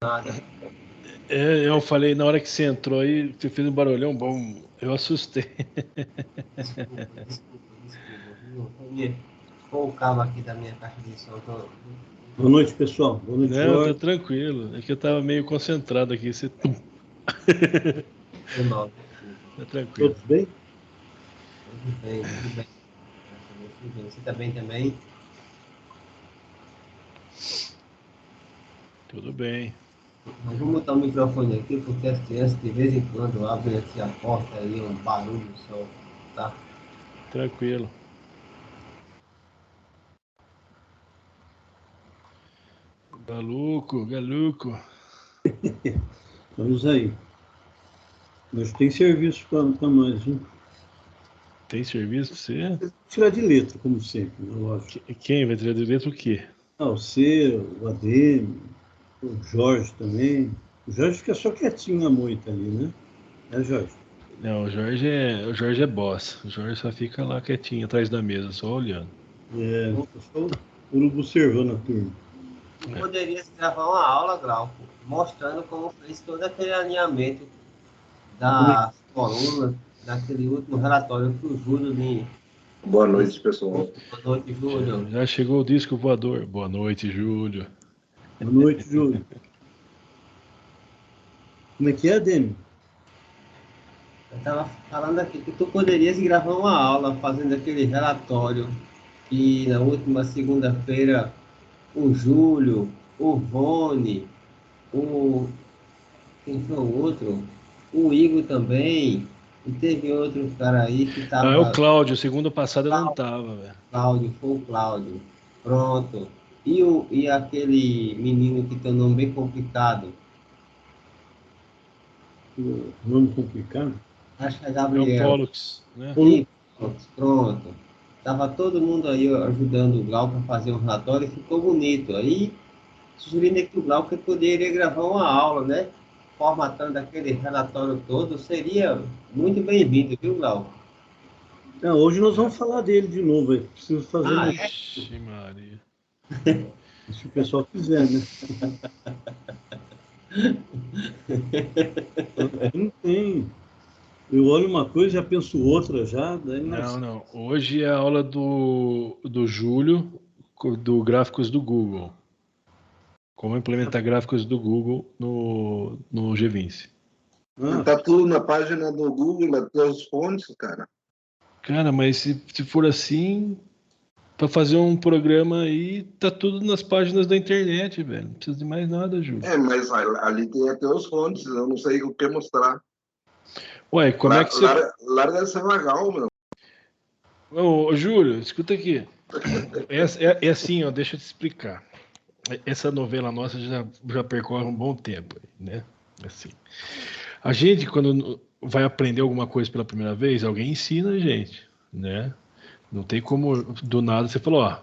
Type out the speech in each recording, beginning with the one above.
nada. Eu falei, na hora que você entrou aí, você fez um barulhão bom, eu assustei. Desculpa, viu? Põe o cabo aqui da minha caixa de som. Boa noite, pessoal. Boa noite, Não, tá Jorge. tranquilo. É que eu tava meio concentrado aqui. Você... Foi mal, desculpa. Tá tranquilo. Todos bem? Tudo bem, tudo bem. Graças a Deus, tudo bem. Você tá bem também? Tudo bem. Mas vou botar o microfone aqui, porque as crianças de vez em quando abrem aqui a porta e um barulho só, tá? Tranquilo. Galuco, galuco. Vamos aí. Hoje tem serviço para nós, viu? Tem serviço pra você? Tirar de letra, como sempre, né? Lógico. Quem vai tirar de letra o quê? Você, o ADM, o Jorge também. O Jorge fica só quietinho na moita ali, né? É, Jorge? Não, o Jorge é boss. O Jorge só fica lá quietinho atrás da mesa, só olhando. Fica só o urubu servando a turma. Poderia gravar uma aula, Glauco, mostrando como fez todo aquele alinhamento das colunas, naquele último relatório que o Júlio me... Boa noite, pessoal. Boa noite, Júlio. Já chegou o disco voador. Boa noite, Júlio. Boa noite, Júlio. Como é que é, ADM? Eu estava falando aqui que tu poderias gravar uma aula fazendo aquele relatório que na última segunda-feira o Júlio, o Rony, quem foi o outro? O Igor também, e teve outro cara aí que Ah, é o estava... Cláudio. Segunda passada eu não tava, velho. Cláudio, foi o Cláudio. Pronto. E aquele menino que tem um nome bem complicado? O nome complicado? Acho que é É o Gabriel. Pollux, né? Sim, pronto. Tava todo mundo aí ajudando o Glauco a fazer um relatório e ficou bonito. Aí, sugerindo que o Glauco poderia gravar uma aula, né? Formatando aquele relatório todo, seria muito bem-vindo, viu, Glauco? Hoje nós vamos falar dele de novo. Preciso fazer Ah, uma... é? Ixi, Maria. Se o pessoal quiser, né? Não tem. Eu olho uma coisa e já penso outra já. Daí Não. Hoje é a aula do Júlio, do Gráficos do Google. Como implementar gráficos do Google no G20. Tá tudo na página do Google, até os fontes, cara. Cara, mas se for assim, para fazer um programa aí, tá tudo nas páginas da internet, velho. Não precisa de mais nada, Júlio. Mas ali tem até os fontes, eu não sei o que mostrar. Ué, como é que você... Larga esse vagal, meu. Ô, Júlio, escuta aqui. É assim, ó, deixa eu te explicar. Essa novela nossa já percorre um bom tempo, né? Assim. A gente, quando vai aprender alguma coisa pela primeira vez, alguém ensina a gente, né? Não tem como, do nada, você falou, ó,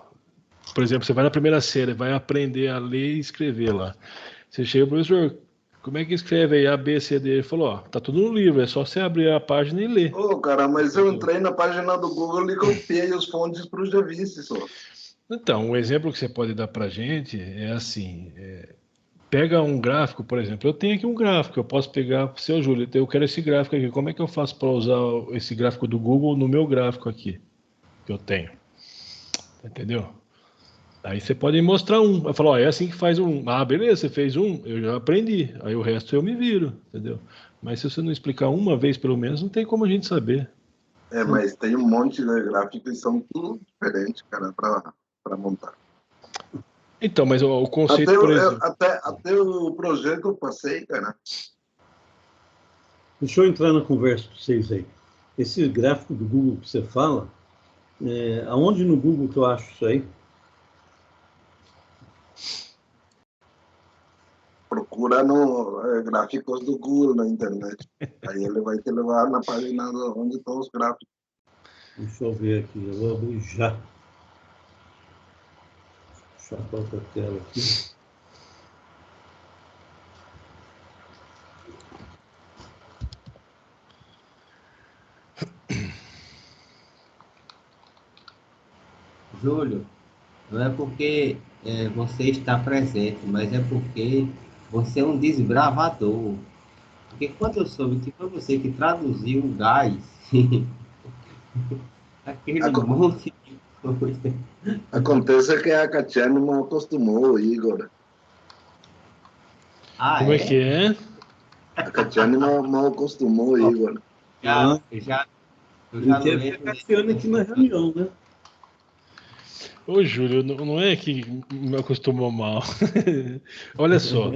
por exemplo, você vai na primeira série, vai aprender a ler e escrever lá. Você chega, professor, como é que escreve aí A, B, C, D? Ele falou, ó, tá tudo no livro, é só você abrir a página e ler. Cara, mas eu entrei na página do Google e copiei os fontes para o G20 só. Então, um exemplo que você pode dar pra gente é assim, pega um gráfico, por exemplo, eu tenho aqui um gráfico, eu posso pegar, seu Júlio, eu quero esse gráfico aqui, como é que eu faço para usar esse gráfico do Google no meu gráfico aqui, que eu tenho? Entendeu? Aí você pode mostrar um, vai falar, ó, é assim que faz um, ah, beleza, você fez um, eu já aprendi, aí o resto eu me viro, entendeu? Mas se você não explicar uma vez pelo menos, não tem como a gente saber. Mas tem um monte de gráficos que são tudo diferentes, cara, para montar. Então, mas o conceito, por exemplo... Até o projeto eu passei, cara. Deixa eu entrar na conversa com vocês aí. Esse gráfico do Google que você fala, aonde no Google que eu acho isso aí? Procura no gráficos do Google na internet. Aí ele vai te levar na página onde estão os gráficos. Deixa eu ver aqui, eu vou abrir já. Deixa eu achar outra tela aqui. Júlio, não é porque você está presente, mas é porque Você é um desbravador. Porque quando eu soube que foi você que traduziu o gás, aquele Aco- monte de coisa. Acontece que a Catiane não acostumou o Igor. Ah, Como é que é? é? A Catiane não acostumou o Igor. Já, Ah, eu ele já não teve a entro Cassiane aqui na reunião, né? Ô, Júlio, não é que me acostumou mal. Olha só,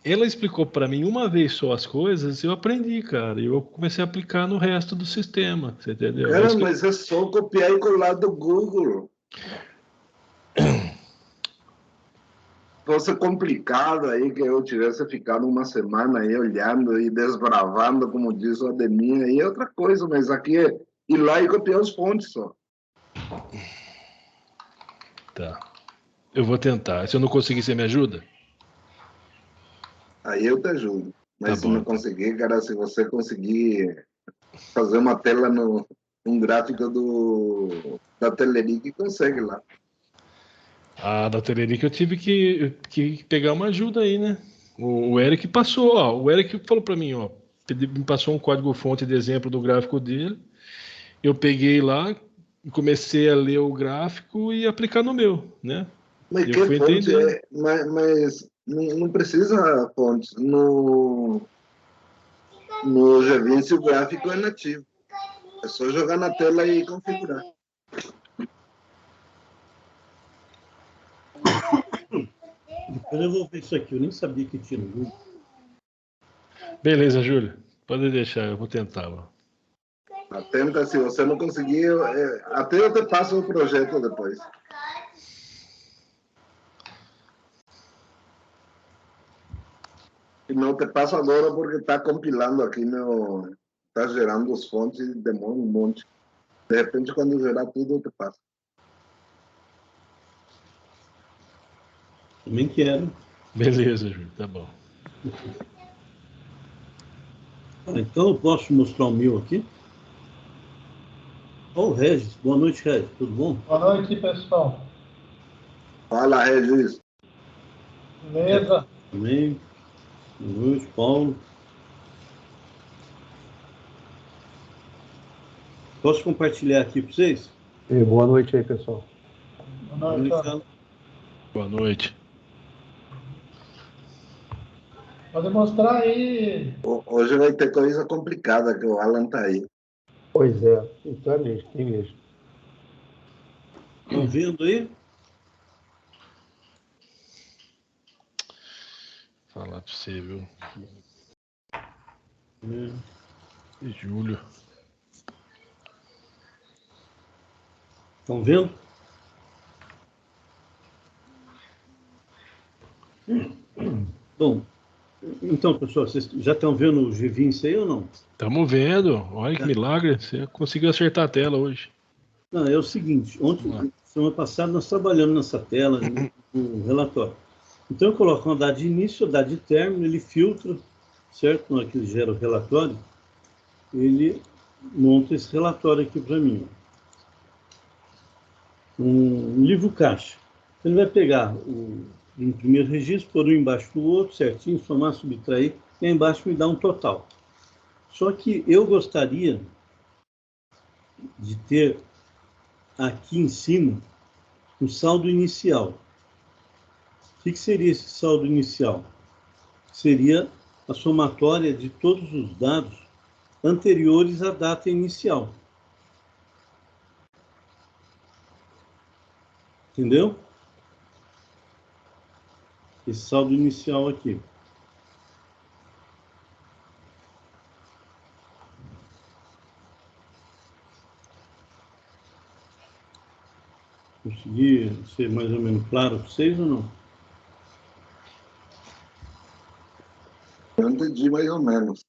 ela explicou para mim uma vez só as coisas, eu aprendi, cara, e eu comecei a aplicar no resto do sistema, você entendeu? É Cara, isso que eu... mas é só copiar e colar do Google. Fosse complicado aí que eu tivesse ficado uma semana aí olhando e desbravando, como diz o Ademir, aí é outra coisa, mas aqui é ir lá e copiar os pontos só. Tá, eu vou tentar. Se eu não conseguir, você me ajuda? Aí eu te ajudo. Tá Mas se bom, não então. conseguir, cara, se você conseguir fazer uma tela no um gráfico da Teleric, consegue lá. A da Teleric eu tive que pegar uma ajuda aí, né? O Eric passou, ó. O Eric falou para mim, ó. Me passou um código-fonte de exemplo do gráfico dele. Eu peguei lá, comecei a ler o gráfico e aplicar no meu, né? Mas Eu que fui fonte entendendo. é? Mas não precisa fonte. No G20 o gráfico é nativo. É só jogar na tela e configurar. Depois eu vou ver isso aqui. Eu nem sabia que tinha no Google. Beleza, Júlio. Pode deixar, eu vou tentar. Ó. Tenta, se você não conseguir, até eu te passo o projeto depois. E não te passo agora porque está compilando aqui, está gerando os fontes e demora um monte. De repente, quando gerar tudo, eu te passo. Também quero. Beleza, Júlio, tá bom. Então eu posso mostrar o meu aqui? Ô, Regis. Boa noite, Regis. Tudo bom? Boa noite, pessoal. Fala, Regis. Beleza? Também. Boa noite, Paulo. Posso compartilhar aqui para vocês? Boa noite aí, pessoal. Boa noite. Ó. Boa noite. Pode mostrar aí. Hoje vai ter coisa complicada, que o Alan tá aí. Pois é, então é mesmo, tem mesmo. Estão vendo aí? Falar pra você, viu? É. Júlio. Estão vendo? Bom, então, pessoal, vocês já estão vendo o G20 aí ou não? Tamo vendo. Olha que milagre. Você conseguiu acertar a tela hoje. Não, é o seguinte, ontem, semana passada, nós trabalhamos nessa tela, no relatório. Então, eu coloco uma data de início, data de término, ele filtra, certo? Na hora que ele gera o relatório, ele monta esse relatório aqui para mim. Um livro caixa. Ele vai pegar um primeiro registro, pôr um embaixo do outro, certinho, somar, subtrair, e aí embaixo me dá um total. Só que eu gostaria de ter aqui em cima o saldo inicial. O que seria esse saldo inicial? Seria a somatória de todos os dados anteriores à data inicial. Entendeu? Esse saldo inicial aqui. Consegui ser mais ou menos claro para vocês ou não? Eu entendi mais ou menos.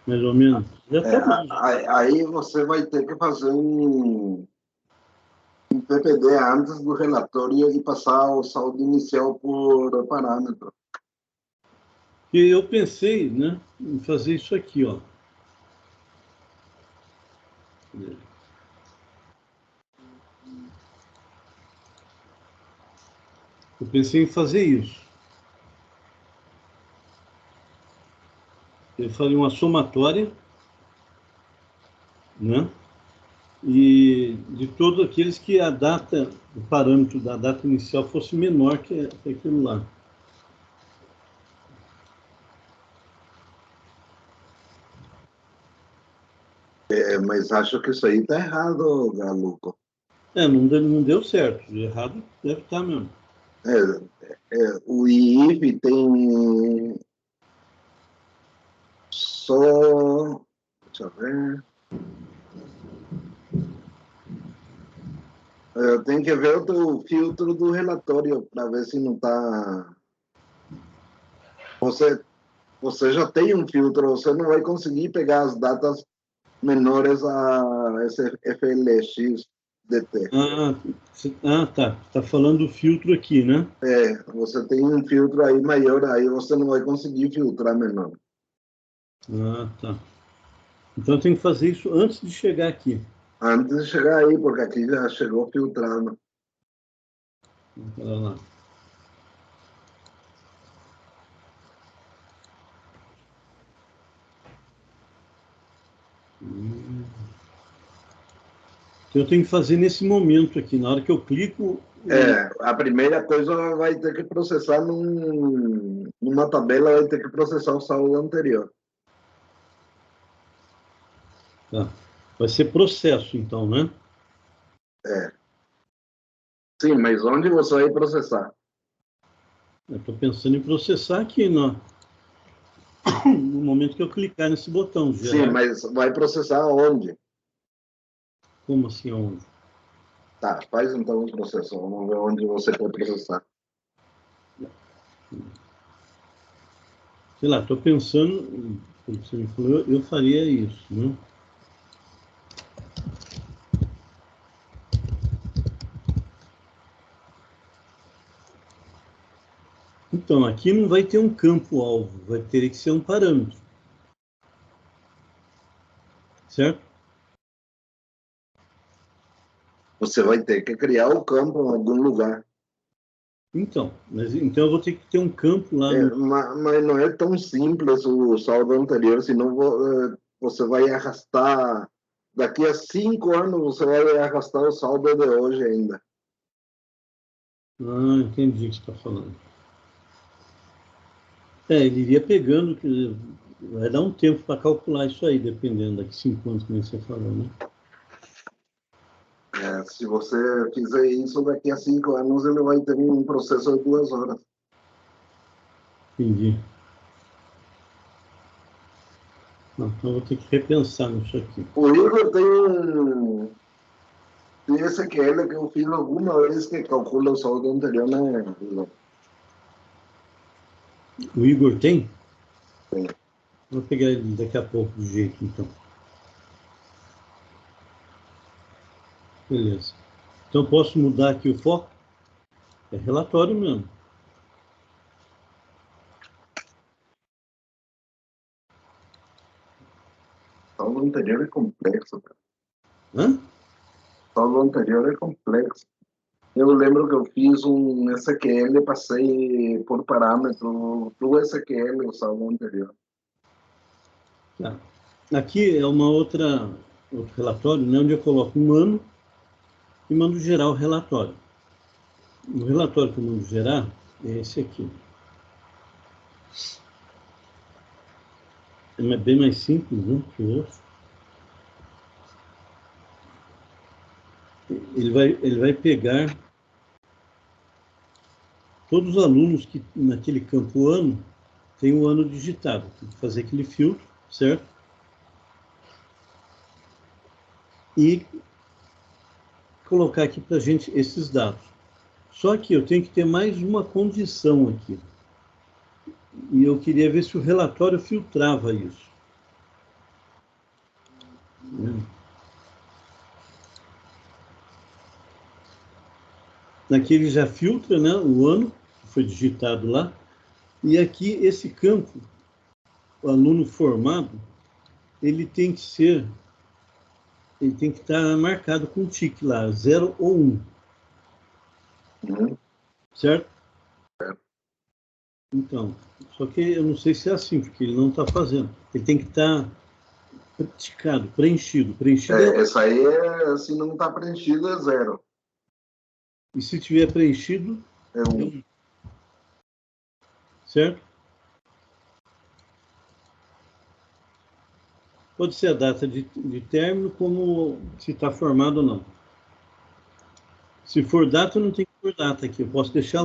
Mais ou menos. Já está bom. Aí você vai ter que fazer um PPD antes do relatório e passar o saldo inicial por parâmetro. E eu pensei, né, em fazer isso aqui, ó. Eu pensei em fazer isso. Eu faria uma somatória, né? E de todos aqueles que a data, o parâmetro da data inicial fosse menor que aquilo lá. Mas acho que isso aí está errado, Galuco. Não deu certo. Errado deve estar mesmo. O IIF tem só... Deixa eu ver. Eu tenho que ver o filtro do relatório para ver se não está... Você já tem um filtro, você não vai conseguir pegar as datas menores a esse FLX DT. Tá. Está falando do filtro aqui, né? Você tem um filtro aí maior, aí você não vai conseguir filtrar menor. Tá. Então eu tenho que fazer isso antes de chegar aqui. Antes de chegar aí, porque aqui já chegou filtrando. Olha lá. Então eu tenho que fazer nesse momento aqui, na hora que eu clico... A primeira coisa vai ter que processar numa tabela, vai ter que processar o saldo anterior. Tá. Vai ser processo, então, né? Sim, mas onde você vai processar? Eu estou pensando em processar aqui, no momento que eu clicar nesse botão. Gerar. Sim, mas vai processar onde? Como assim, onde? Tá, faz então um processo. Vamos ver onde você pode processar. Sei lá, estou pensando, como você me falou, eu faria isso, né? Então, aqui não vai ter um campo-alvo, vai ter que ser um parâmetro. Certo? Você vai ter que criar o campo em algum lugar. Então eu vou ter que ter um campo lá. Mas não é tão simples o saldo anterior, senão você vai arrastar. Daqui a 5 anos você vai arrastar o saldo de hoje ainda. Entendi o que você está falando. Ele iria pegando, vai dar um tempo para calcular isso aí, dependendo daqui 5 anos, como você falou, né? Se você fizer isso, daqui a 5 anos ele vai ter um processo de 2 horas. Entendi. Então eu vou ter que repensar nisso aqui. O Igor tem SQL que eu fiz alguma vez que calcula o saldo anterior, né? O Igor tem? Tem. Vou pegar ele daqui a pouco do jeito, então. Beleza. Então posso mudar aqui o foco? É relatório mesmo. O saldo anterior é complexo. Hã? O saldo anterior é complexo. Eu lembro que eu fiz um SQL, passei por parâmetro do SQL o saldo anterior. Tá. Aqui é outro relatório, né, onde eu coloco um ano e mando gerar o relatório. O relatório que eu mando gerar é esse aqui. É bem mais simples, né, que o outro. Ele vai pegar todos os alunos que naquele campo ano tem o ano digitado. Tem que fazer aquele filtro, certo? E colocar aqui para a gente esses dados. Só que eu tenho que ter mais uma condição aqui. E eu queria ver se o relatório filtrava isso. Aqui ele já filtra, né, o ano que foi digitado lá. E aqui esse campo, o aluno formado, ele tem que estar marcado com tique lá, 0 ou 1. Uhum. Certo? Então, só que eu não sei se é assim, porque ele não está fazendo. Ele tem que estar praticado, preenchido. Preenchido Essa aí, se não está preenchido, é 0. E se tiver preenchido, É 1. Certo? Pode ser a data de término, como se está formado ou não. Se for data, não tem que pôr data aqui. Eu posso deixar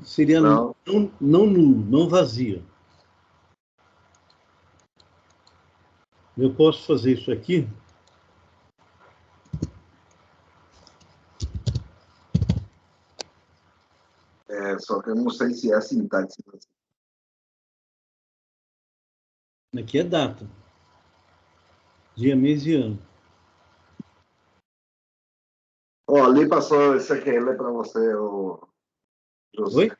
seria não nulo, não vazia. Eu posso fazer isso aqui. Só que eu não sei se é a sintaxe. Aqui é data. Dia, mês e ano. Ali passou esse SQL para você, o José. Oi?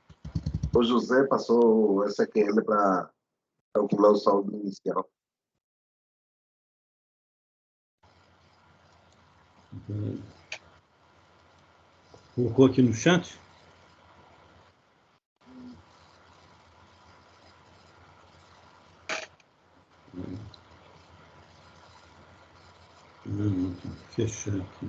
O José passou o SQL para calcular o saldo inicial. Colocou aqui no chat? Não, tem que fechar aqui.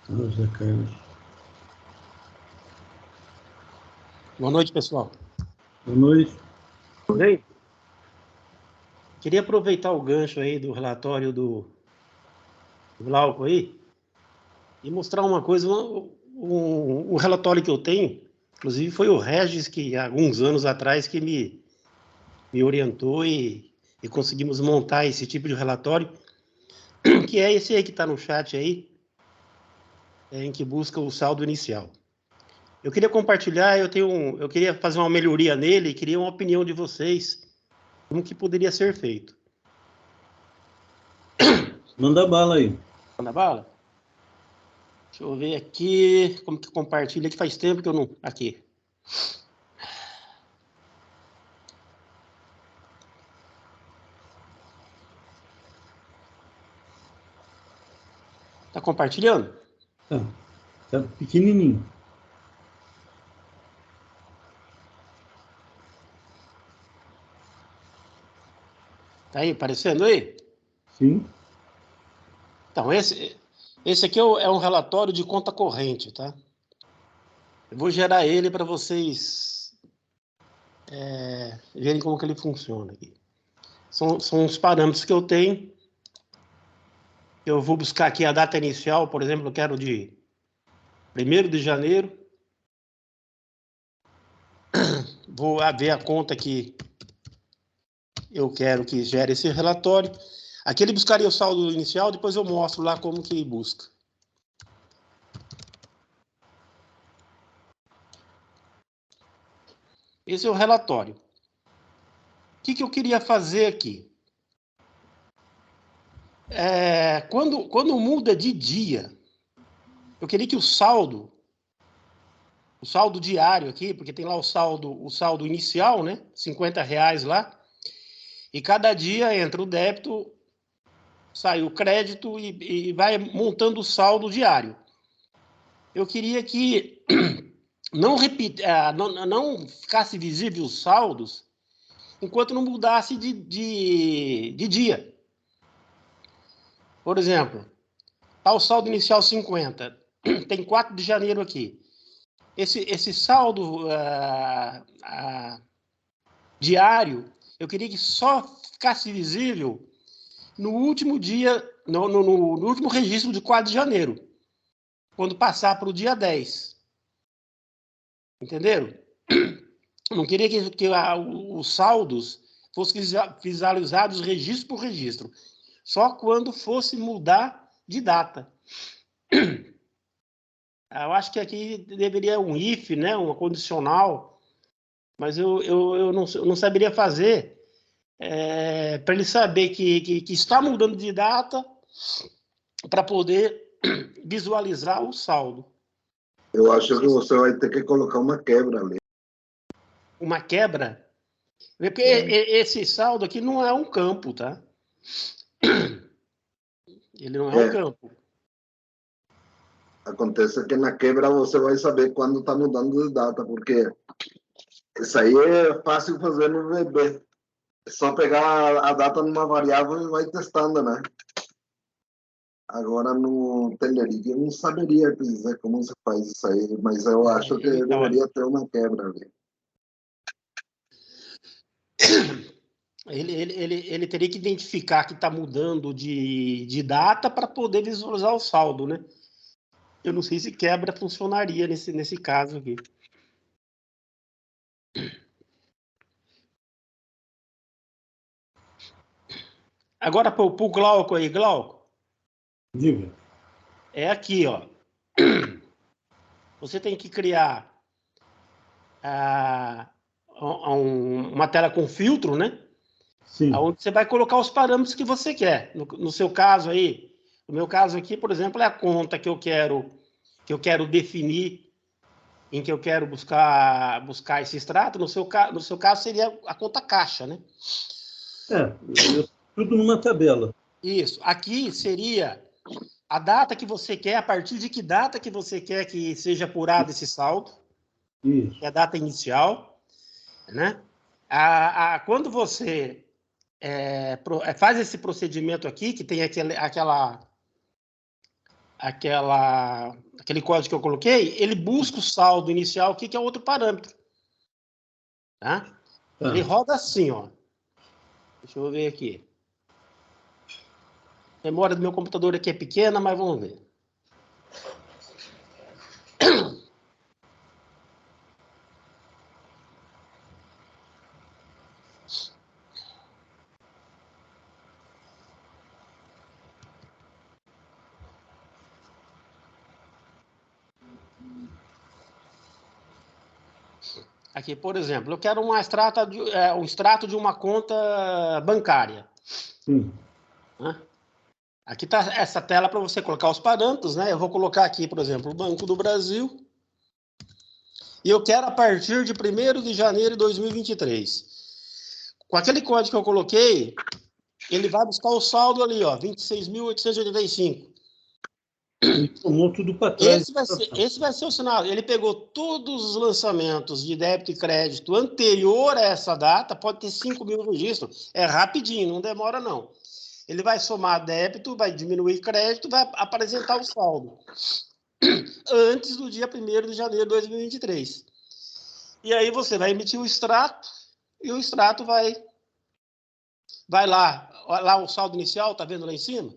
José Carlos. Boa noite, pessoal. Boa noite. Bem, queria aproveitar o gancho aí do relatório do Glauco aí e mostrar uma coisa, um relatório que eu tenho, inclusive foi o Regis que há alguns anos atrás que me orientou e conseguimos montar esse tipo de relatório, que é esse aí que está no chat aí, em que busca o saldo inicial. Eu queria compartilhar, eu queria fazer uma melhoria nele e queria uma opinião de vocês, como que poderia ser feito. Manda bala aí. Manda bala? Deixa eu ver aqui, como que compartilha, que faz tempo que eu não... Aqui. Tá compartilhando? Tá pequenininho. Tá aí, aparecendo aí? Sim. Então, esse aqui é um relatório de conta corrente, tá? Eu vou gerar ele para vocês verem como que ele funciona aqui. São os parâmetros que eu tenho. Eu vou buscar aqui a data inicial, por exemplo, eu quero de 1º de janeiro. Vou ver a conta que eu quero que gere esse relatório. Aqui ele buscaria o saldo inicial, depois eu mostro lá como que busca. Esse é o relatório. O que eu queria fazer aqui? Quando muda de dia, eu queria que o saldo diário aqui, porque tem lá o saldo inicial, né? R$50 lá, e cada dia entra o débito, sai o crédito e vai montando o saldo diário. Eu queria que não ficasse visível os saldos enquanto não mudasse de dia. Por exemplo, tá o saldo inicial 50, tem 4 de janeiro aqui. Esse saldo diário, eu queria que só ficasse visível no último dia, no último registro de 4 de janeiro, quando passar para o dia 10. Entenderam? Não queria que os saldos fossem visualizados registro por registro, só quando fosse mudar de data. Eu acho que aqui deveria um if, né, uma condicional, mas eu não saberia fazer para ele saber que está mudando de data para poder visualizar o saldo. Eu acho que você vai ter que colocar uma quebra ali. Uma quebra? Porque esse saldo aqui não é um campo, tá? Ele não é um campo. Acontece que na quebra você vai saber quando está mudando de data, porque isso aí é fácil fazer no VB. É só pegar a data numa variável e vai testando, né? Agora no Telerik eu não saberia dizer como se faz isso aí, mas eu acho que deveria ter uma quebra ali. Ele teria que identificar que está mudando de data para poder visualizar o saldo, né? Eu não sei se quebra funcionaria nesse caso aqui. Agora, para o Glauco aí, Glauco. Diga. É aqui, ó. Você tem que criar uma tela com filtro, né? Sim. Onde você vai colocar os parâmetros que você quer. No seu caso aí, no meu caso aqui, por exemplo, é a conta que eu quero definir, em que eu quero buscar esse extrato. No seu caso seria a conta caixa, né? Tudo numa tabela. Isso. Aqui seria a data que você quer, a partir de que data que você quer que seja apurado esse saldo. Isso. Que é a data inicial, né? Quando você faz esse procedimento aqui, que tem aquele código que eu coloquei, ele busca o saldo inicial aqui, que é outro parâmetro. Tá? Ele roda assim, ó. Deixa eu ver aqui. A memória do meu computador aqui é pequena, mas vamos ver. Aqui, por exemplo, eu quero um extrato de uma conta bancária. Sim. Né? Aqui está essa tela para você colocar os parâmetros, né? Eu vou colocar aqui, por exemplo, o Banco do Brasil. E eu quero a partir de 1º de janeiro de 2023. Com aquele código que eu coloquei, ele vai buscar o saldo ali, ó, 26.885. Ele tomou tudo para trás. Esse vai ser o sinal. Ele pegou todos os lançamentos de débito e crédito anterior a essa data, pode ter 5.000 registros, é rapidinho, não demora não. Ele vai somar débito, vai diminuir crédito, vai apresentar o saldo antes do dia 1º de janeiro de 2023. E aí você vai emitir o extrato, e o extrato vai lá o saldo inicial, tá vendo lá em cima?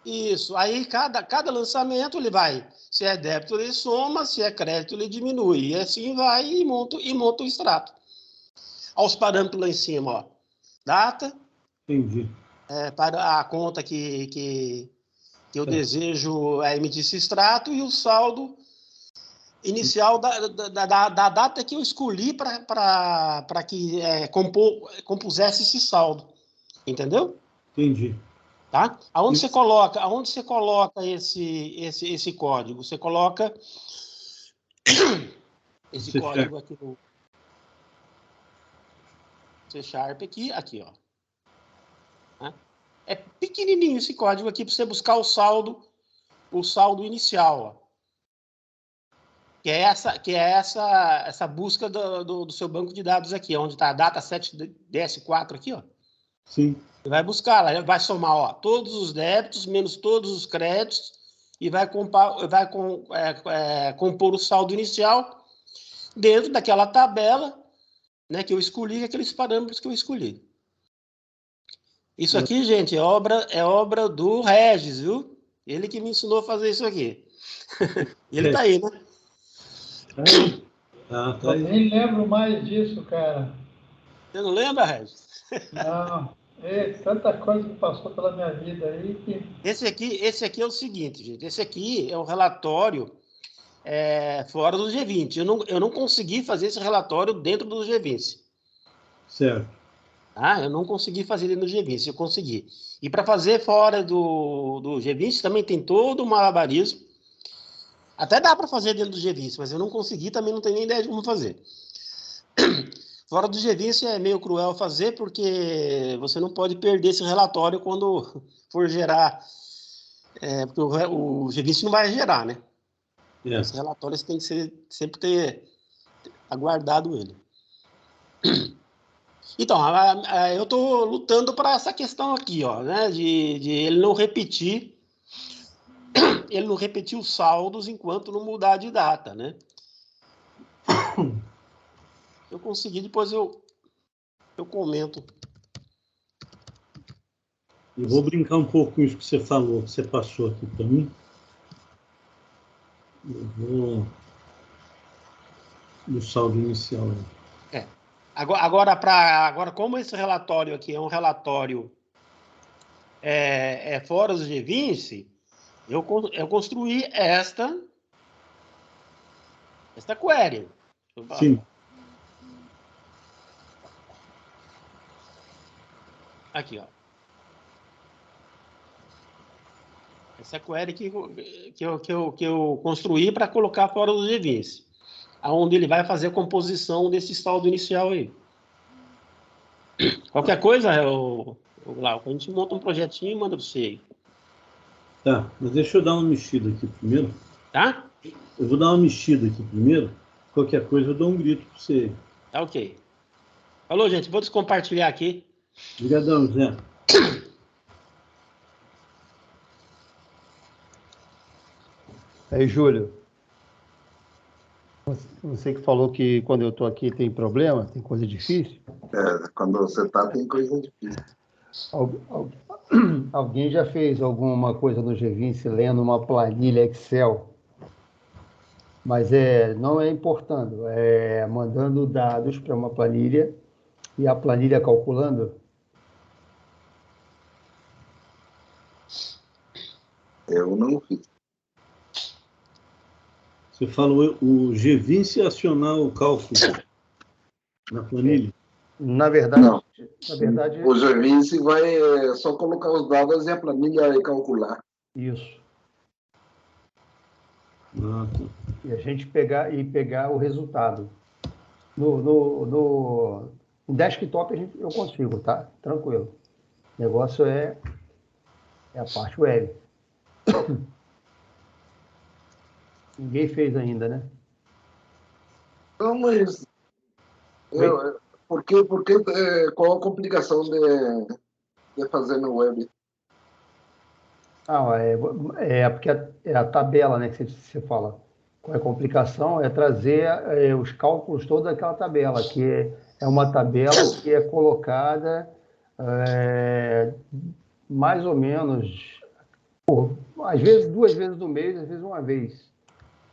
Isso. Aí cada lançamento ele vai, se é débito ele soma, se é crédito ele diminui, e assim vai e monta o extrato. Olha os parâmetros lá em cima, ó. Data. Entendi. Para a conta que eu desejo emitir esse extrato e o saldo inicial da data que eu escolhi para que compusesse esse saldo. Entendeu? Entendi. Tá? Aonde você coloca esse código? Você coloca esse código aqui no C# aqui, ó. É pequenininho esse código aqui para você buscar o saldo inicial, ó. Que é essa busca do seu banco de dados aqui, onde está a data 7DS4 aqui, ó. Sim. Você vai buscar lá, vai somar, ó, todos os débitos menos todos os créditos e vai compor o saldo inicial dentro daquela tabela, né, que eu escolhi, aqueles parâmetros que eu escolhi. Isso aqui, gente, é obra do Regis, viu? Ele que me ensinou a fazer isso aqui. Ele tá aí, né? Eu nem lembro mais disso, cara. Você não lembra, Regis? Não. Tanta coisa que passou pela minha vida aí que... Esse aqui é o seguinte, gente. Esse aqui é um relatório fora do G20. Eu não consegui fazer esse relatório dentro do G20. Certo. Tá? Eu não consegui fazer dentro do G20, eu consegui. E para fazer fora do G20 também tem todo o malabarismo. Até dá para fazer dentro do G20, mas eu não consegui, também não tenho nem ideia de como fazer. Fora do G20 é meio cruel fazer, porque você não pode perder esse relatório quando for gerar, porque o G20 não vai gerar, né? É. Esse relatório você tem que sempre ter aguardado ele. Então, eu estou lutando para essa questão aqui, ó, né, de ele não repetir os saldos enquanto não mudar de data, né? Eu consegui, depois eu comento. Eu vou brincar um pouco com isso que você falou, que você passou aqui para mim. Eu vou no saldo inicial. Agora, como esse relatório aqui é um relatório fora do G20, eu construí esta query. Sim. Aqui, ó. Essa query que eu construí para colocar fora do G20, aonde ele vai fazer a composição desse saldo inicial aí. Qualquer coisa, Glauco, a gente monta um projetinho e manda para você aí. Tá, mas deixa eu dar uma mexida aqui primeiro. Tá? Eu vou dar uma mexida aqui primeiro. Qualquer coisa eu dou um grito para você. Tá ok. Falou, gente. Vou descompartilhar aqui. Obrigadão, Zé. Aí, Júlio, você que falou que quando eu estou aqui tem problema, tem coisa difícil. Quando você tá, tem coisa difícil. Alguém já fez alguma coisa no G20 lendo uma planilha Excel, mas não é importando, é mandando dados para uma planilha e a planilha calculando? Eu não fiz. Você falou o G20 acionar o cálculo na planilha? Na verdade, Não. Na verdade, O G20 vai só colocar os dados e a planilha vai calcular. isso. Ah, tá. E a gente pegar o resultado. No desktop eu consigo, tá? Tranquilo. O negócio é a parte web. Ninguém fez ainda, né? Não, mas Oi? qual a complicação de fazer no web? Ah, porque é a tabela, né, que você fala. Qual é a complicação? É trazer os cálculos toda daquela tabela, que é uma tabela que é colocada mais ou menos, às vezes 2 vezes no mês, às vezes uma vez.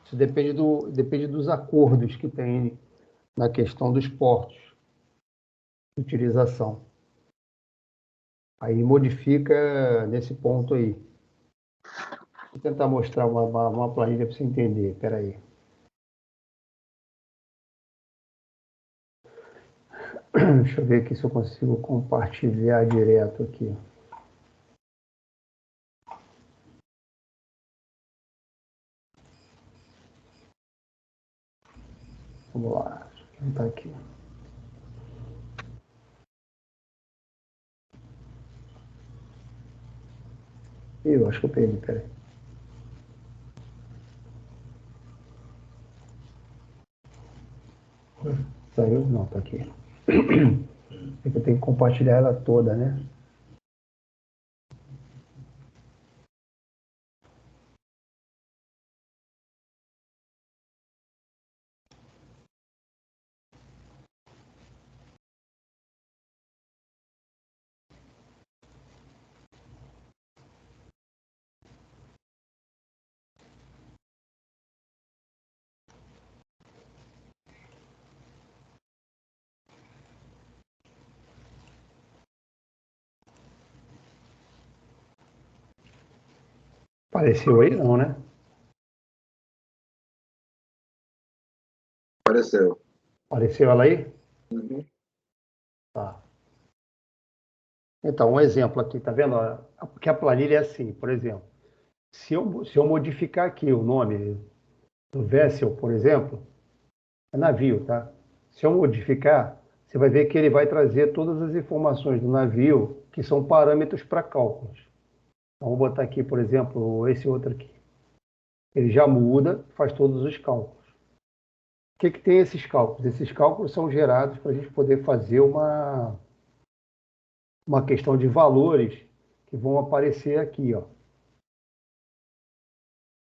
Isso depende dos acordos que tem na questão dos portos de utilização. Aí modifica nesse ponto aí. Vou tentar mostrar uma planilha para você entender. Espera aí. Deixa eu ver aqui se eu consigo compartilhar direto aqui. Vamos lá. Deixa eu tentar aqui. Eu acho que eu perdi, peraí. Saiu? Não, tá aqui. É que eu tenho que compartilhar ela toda, né? Apareceu aí? Não, né? Apareceu. Apareceu ela aí? Uhum. Tá. Então, um exemplo aqui, tá vendo? Porque a planilha é assim, por exemplo, se eu modificar aqui o nome do vessel, por exemplo, é navio, tá? Se eu modificar, você vai ver que ele vai trazer todas as informações do navio, que são parâmetros para cálculos. Então, vou botar aqui, por exemplo, esse outro aqui. Ele já muda, faz todos os cálculos. O que que tem esses cálculos? Esses cálculos são gerados para a gente poder fazer uma questão de valores que vão aparecer aqui, ó,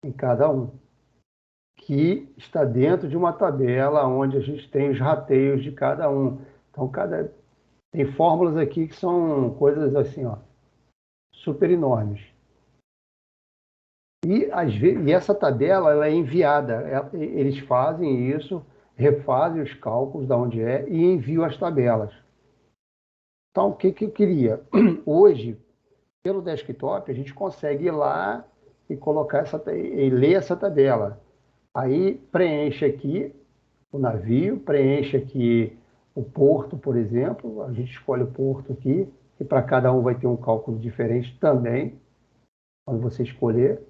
em cada um, que está dentro de uma tabela onde a gente tem os rateios de cada um. Então, tem fórmulas aqui que são coisas assim, ó, super enormes. E essa tabela ela é enviada. Eles fazem isso, refazem os cálculos de onde é e enviam as tabelas. Então, o que que eu queria? Hoje, pelo desktop, a gente consegue ir lá e colocar e ler essa tabela. Aí preenche aqui o navio, preenche aqui o porto, por exemplo. A gente escolhe o porto aqui, e para cada um vai ter um cálculo diferente também, quando você escolher.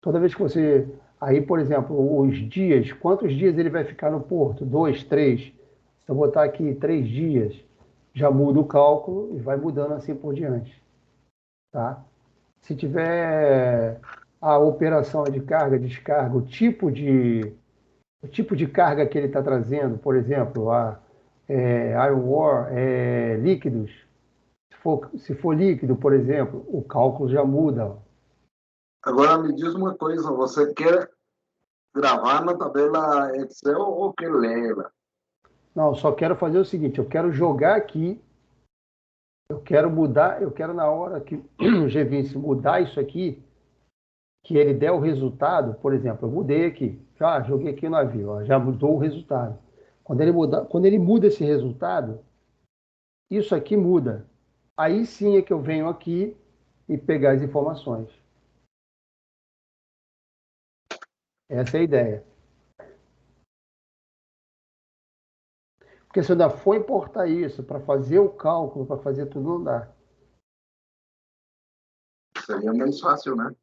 Toda vez que você. Aí, por exemplo, os dias, quantos dias ele vai ficar no porto? 2, 3. Se eu botar aqui 3 dias, já muda o cálculo e vai mudando assim por diante. Tá? Se tiver a operação de carga, descarga, o tipo de carga que ele está trazendo, por exemplo, Iron Ore, líquidos. Se for líquido, por exemplo, o cálculo já muda. Agora me diz uma coisa, você quer gravar na tabela Excel ou quer ler ela? Não, só quero fazer o seguinte, eu quero jogar aqui, eu quero mudar, eu quero na hora que o G20 mudar isso aqui, que ele der o resultado, por exemplo, eu mudei aqui, já joguei aqui no navio, ó, já mudou o resultado. Quando ele muda esse resultado, isso aqui muda. Aí sim é que eu venho aqui e pegar as informações. Essa é a ideia. Porque se eu ainda for importar isso para fazer o cálculo, para fazer tudo, não dá. Seria mais fácil, né?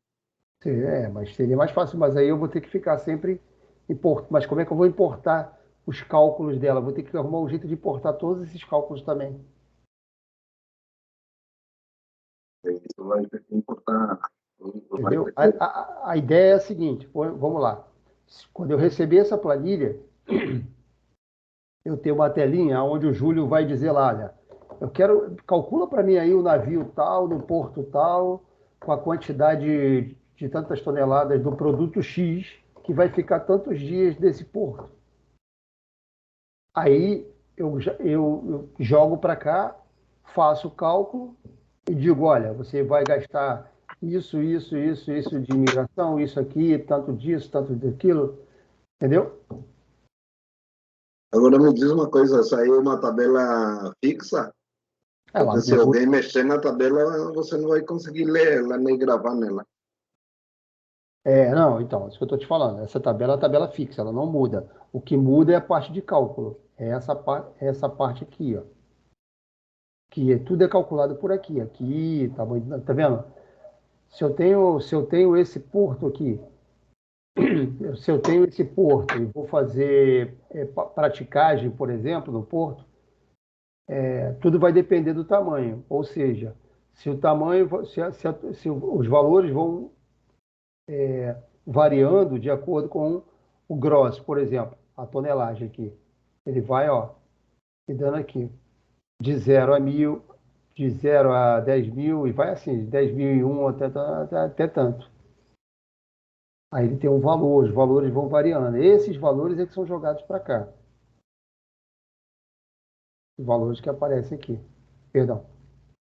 Mas seria mais fácil, mas aí eu vou ter que ficar sempre import. Mas como é que eu vou importar os cálculos dela? Vou ter que arrumar um jeito de importar todos esses cálculos também. Isso vai ter que importar. Vai Entendeu? ter que... A ideia é a seguinte, vamos lá. Quando eu receber essa planilha, eu tenho uma telinha onde o Júlio vai dizer lá, olha, calcula para mim aí o navio tal, no porto tal, com a quantidade de tantas toneladas do produto X, que vai ficar tantos dias desse porto. Aí eu jogo para cá, faço o cálculo e digo, olha, você vai gastar isso, isso, isso, isso de imigração, isso aqui, tanto disso, tanto daquilo, entendeu? Agora me diz uma coisa, saiu uma tabela fixa? Ela Porque se alguém mexer na tabela, você não vai conseguir ler ela nem gravar nela. Não, então, isso que eu estou te falando. Essa tabela é a tabela fixa, ela não muda. O que muda é a parte de cálculo. É essa parte aqui, ó. Tudo é calculado por aqui. Aqui, tá vendo? Se eu tenho esse porto aqui, se eu tenho esse porto e vou fazer praticagem, por exemplo, no porto, tudo vai depender do tamanho. Ou seja, se o tamanho, se os valores vão variando de acordo com o gross, por exemplo, a tonelagem aqui. Ele vai, ó, e dando aqui, de 0 a 1.000, de 0 a 10.000, e vai assim, de 10.001 até tanto. Aí ele tem um valor, os valores vão variando. Esses valores é que são jogados para cá. Os valores que aparecem aqui. Perdão.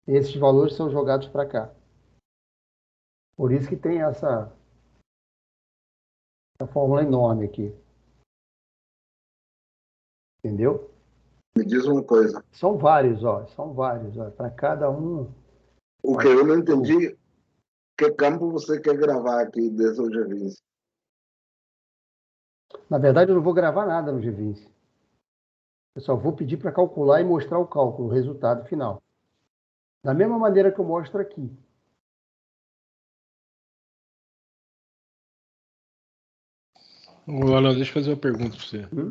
Esses valores são jogados para cá. Por isso que tem essa fórmula enorme aqui. Entendeu? Me diz uma coisa, São vários, ó. São vários, ó. Para cada um. o que eu não entendi, que campo você quer gravar aqui desse G20? Na verdade, eu não vou gravar nada no G20. Eu só vou pedir para calcular e mostrar o cálculo, o resultado final. Da mesma maneira que eu mostro aqui. Olha, deixa eu fazer uma pergunta para você. Hum?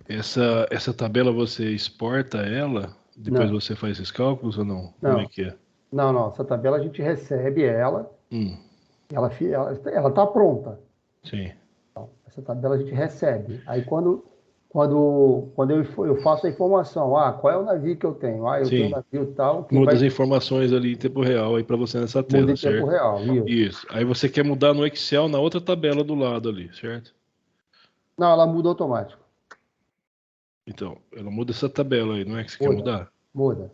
Essa tabela você exporta ela, depois Não. você faz esses cálculos ou não? Como é Não. que é? Não. Essa tabela a gente recebe ela, Hum, ela tá pronta. sim. Essa tabela a gente recebe. Aí quando eu faço a informação, qual é o navio que eu tenho? Eu tenho um Sim. navio tal, que Muda vai as informações ali em tempo real aí para você nessa muda tela, em tempo certo? real. Isso. Isso. Aí você quer mudar no Excel na outra tabela do lado ali, certo? Não, ela muda automático. Então, ela muda essa tabela aí, não é que você quer Muda. mudar? Muda.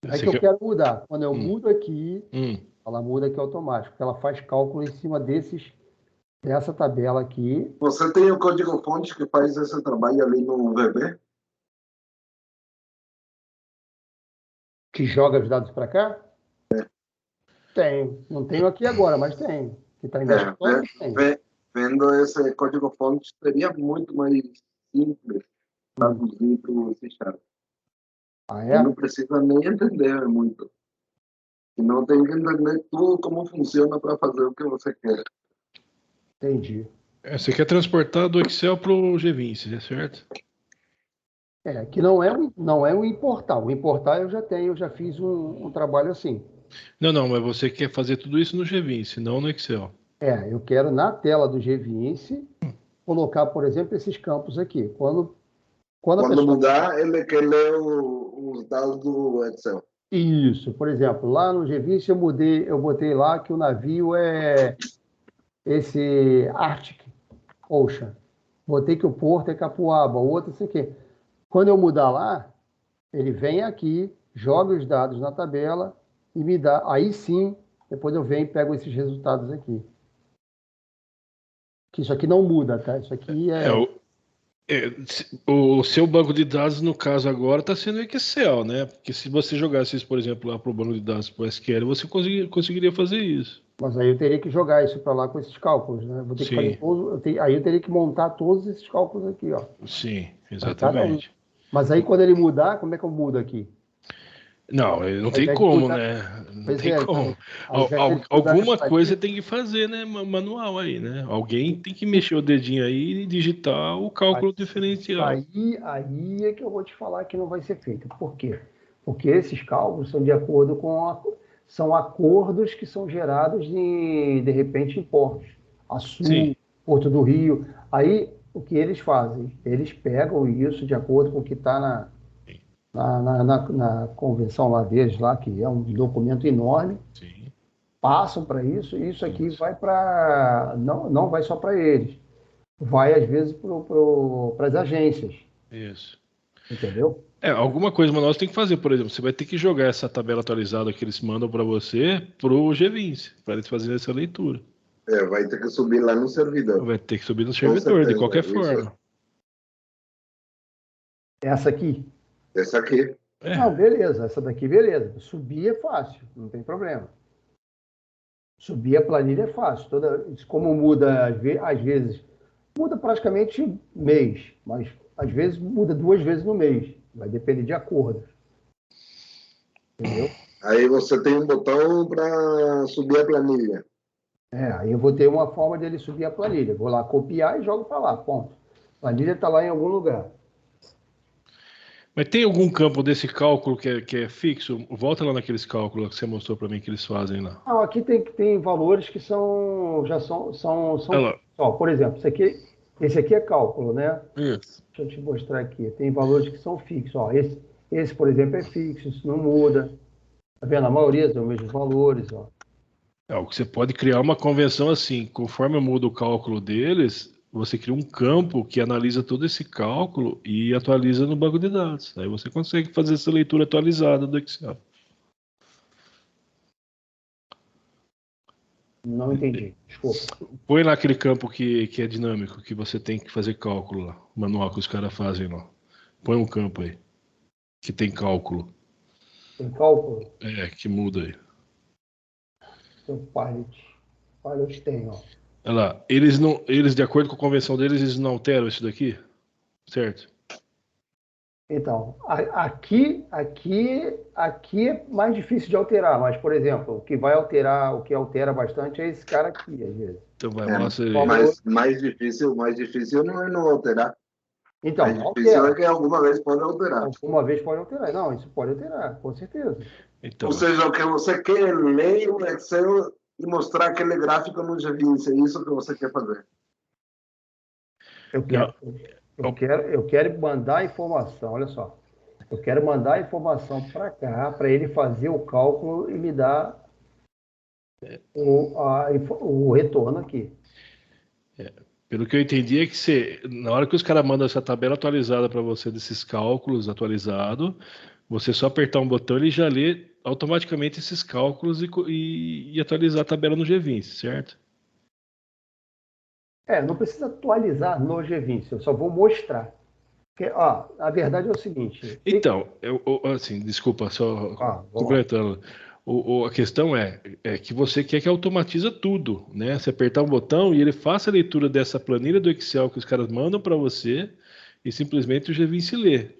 Não é Você que eu quer... quero mudar. Quando eu Hum, mudo aqui, hum. ela muda aqui automático. Ela faz cálculo em cima dessa tabela aqui. Você tem o código-fonte que faz esse trabalho ali no VB? Que joga os dados para cá? Tem. Não tenho aqui agora, mas tem. Que está em desktop, tem. Vendo esse código-fonte seria muito mais simples traduzir para o C#. Você não precisa nem entender muito. Não tem que entender tudo como funciona para fazer o que você quer. Entendi. Você quer transportar do Excel para o G20, certo? Que não é o importar. O importar eu já tenho, eu já fiz um trabalho assim. Não, mas você quer fazer tudo isso no G20, não no Excel. Eu quero na tela do G20 colocar, por exemplo, esses campos aqui. Quando a pessoa... mudar, ele quer ler os dados do Excel. Isso, por exemplo, lá no G20 eu botei lá que o navio é esse Arctic Ocean. Botei que o porto é Capuaba, o outro sei o quê. Quando eu mudar lá, ele vem aqui, joga os dados na tabela e me dá. Aí sim, depois eu venho e pego esses resultados aqui. Que isso aqui não muda, tá? Isso aqui o seu banco de dados, no caso agora, está sendo Excel, né? Porque se você jogasse isso, por exemplo, lá para o banco de dados, para o SQL, você conseguiria fazer isso. Mas aí eu teria que jogar isso para lá com esses cálculos, né? Vou ter que fazer todos, aí eu teria que montar todos esses cálculos aqui, ó. Sim, exatamente. Mas aí quando ele mudar, como é que eu mudo aqui? Não tem como, mudar... né? Não Pois tem como. Alguma coisa tem que fazer, né? Manual aí, né? Alguém tem que mexer o dedinho aí e digitar o cálculo diferencial. Aí é que eu vou te falar que não vai ser feito. Por quê? Porque esses cálculos são de acordo com são acordos que são gerados de repente em portos. Açu, Sim. Porto do Rio. Aí o que eles fazem? Eles pegam isso de acordo com o que está na convenção lá deles, lá, que é um documento enorme, Sim. passam para isso, e isso aqui vai para... Não vai só para eles, vai às vezes para as agências. Isso. Entendeu? Alguma coisa manual você tem que fazer, por exemplo, você vai ter que jogar essa tabela atualizada que eles mandam para você pro G20, para eles fazerem essa leitura. Vai ter que subir lá no servidor. Vai ter que subir no servidor, de qualquer forma. Essa aqui? Essa aqui. Não, beleza, essa daqui, beleza. Subir é fácil, não tem problema. Subir a planilha é fácil. Como muda, às vezes, muda praticamente mês, mas às vezes muda 2 vezes no mês. Vai depender de acordo. Entendeu? Aí você tem um botão para subir a planilha. Aí eu vou ter uma forma de ele subir a planilha. Vou lá copiar e jogo para lá, ponto. A planilha está lá em algum lugar. Mas tem algum campo desse cálculo que é fixo? Volta lá naqueles cálculos que você mostrou para mim que eles fazem lá. Aqui tem valores que já são por exemplo, esse aqui é cálculo, né? Isso. Deixa eu te mostrar aqui. Tem valores que são fixos. Esse, por exemplo, é fixo, isso não muda. Tá vendo? A maioria são os mesmos valores. Você pode criar uma convenção assim, conforme muda o cálculo deles, você cria um campo que analisa todo esse cálculo e atualiza no banco de dados. Aí você consegue fazer essa leitura atualizada do Excel. Não entendi, desculpa. Põe lá aquele campo que é dinâmico, que você tem que fazer cálculo lá, manual que os caras fazem lá. Põe um campo aí, que tem cálculo. Tem cálculo? Que muda aí. Tem Pilot tem, ó. Olha lá, eles, de acordo com a convenção deles, eles não alteram isso daqui? Certo? Então, aqui é mais difícil de alterar, mas, por exemplo, o que altera bastante é esse cara aqui, às vezes. Então vai, É, mostra aí. mas mais difícil não é não alterar. Então, Mais difícil altera. é que alguma vez pode alterar. Alguma vez pode alterar. Não, isso pode alterar, com certeza. Então, Ou seja, o que você quer é ler o Excel e mostrar aquele gráfico no GVIS. É isso que você quer fazer. Eu quero mandar a informação, olha só. Eu quero mandar a informação para cá, para ele fazer o cálculo e me dar o retorno aqui. pelo que eu entendi é que na hora que os caras mandam essa tabela atualizada para você desses cálculos atualizado, você só apertar um botão ele já lê automaticamente esses cálculos e atualizar a tabela no G20, certo? Não precisa atualizar no G20, eu só vou mostrar. Porque, a verdade é o seguinte. Então, assim, desculpa, só completando. A questão é que você quer que automatiza tudo, né? Você apertar um botão e ele faça a leitura dessa planilha do Excel que os caras mandam para você e simplesmente o G20 lê.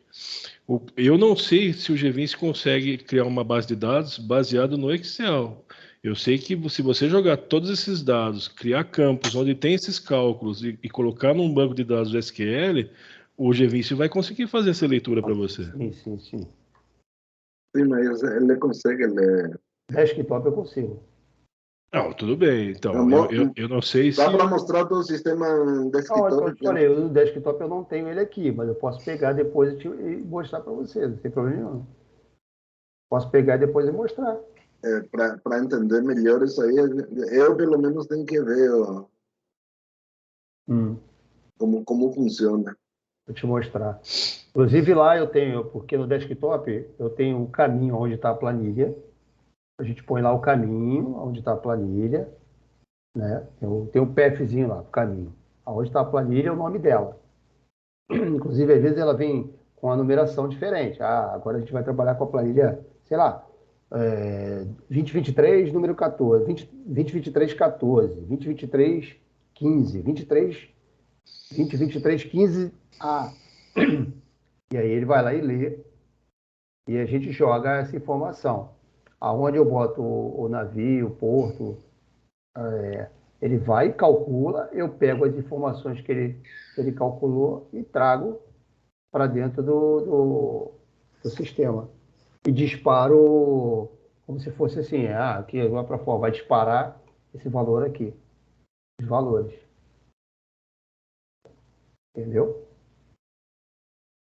Eu não sei se o G20 consegue criar uma base de dados baseado no Excel. Eu sei que se você jogar todos esses dados, criar campos onde tem esses cálculos e colocar num banco de dados do SQL, o G20 vai conseguir fazer essa leitura para você. Sim. Sim, mas ele consegue ler. Desktop eu consigo. Não, tudo bem. Então, eu não sei se... Dá para mostrar todo o sistema desktop? Então, eu te falei, o desktop eu não tenho ele aqui, mas eu posso pegar depois e mostrar para vocês, não tem problema nenhum. Posso pegar depois e mostrar. Para entender melhor isso aí, eu pelo menos tenho que ver como funciona. Vou te mostrar. Inclusive lá eu tenho, porque no desktop eu tenho o caminho onde está a planilha. A gente põe lá o caminho onde está a planilha, né? Tem um PFzinho lá, o caminho. Onde está a planilha é o nome dela. Inclusive, às vezes ela vem com a numeração diferente. Agora a gente vai trabalhar com a planilha, sei lá, 2023, número 14, 2023, 14, 2023, 15, 2023, 15A. E aí ele vai lá e lê, e a gente joga essa informação. Aonde eu boto o navio, o porto, ele vai e calcula, eu pego as informações que ele calculou e trago para dentro do sistema. E disparo como se fosse assim, aqui agora para fora, vai disparar esse valor aqui, os valores. Entendeu?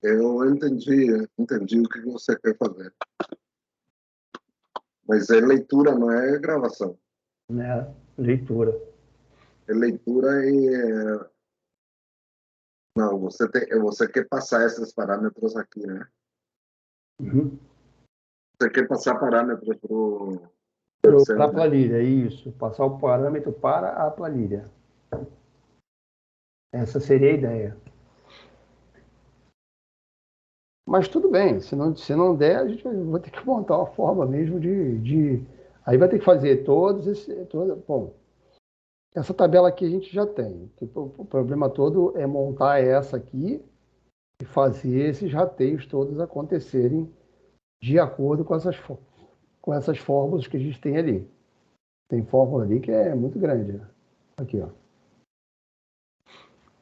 Eu entendi o que você quer fazer. Mas é leitura, não é gravação. Né? Leitura. É leitura e... Não, você quer passar esses parâmetros aqui, né? Uhum. Você quer passar parâmetros para a planilha, isso. Passar o parâmetro para a planilha. Essa seria a ideia. Mas tudo bem, se não der, a gente vai ter que montar uma forma mesmo Aí vai ter que fazer bom, essa tabela aqui a gente já tem. O problema todo é montar essa aqui e fazer esses rateios todos acontecerem de acordo com essas fórmulas que a gente tem ali. Tem fórmula ali que é muito grande. Aqui, ó.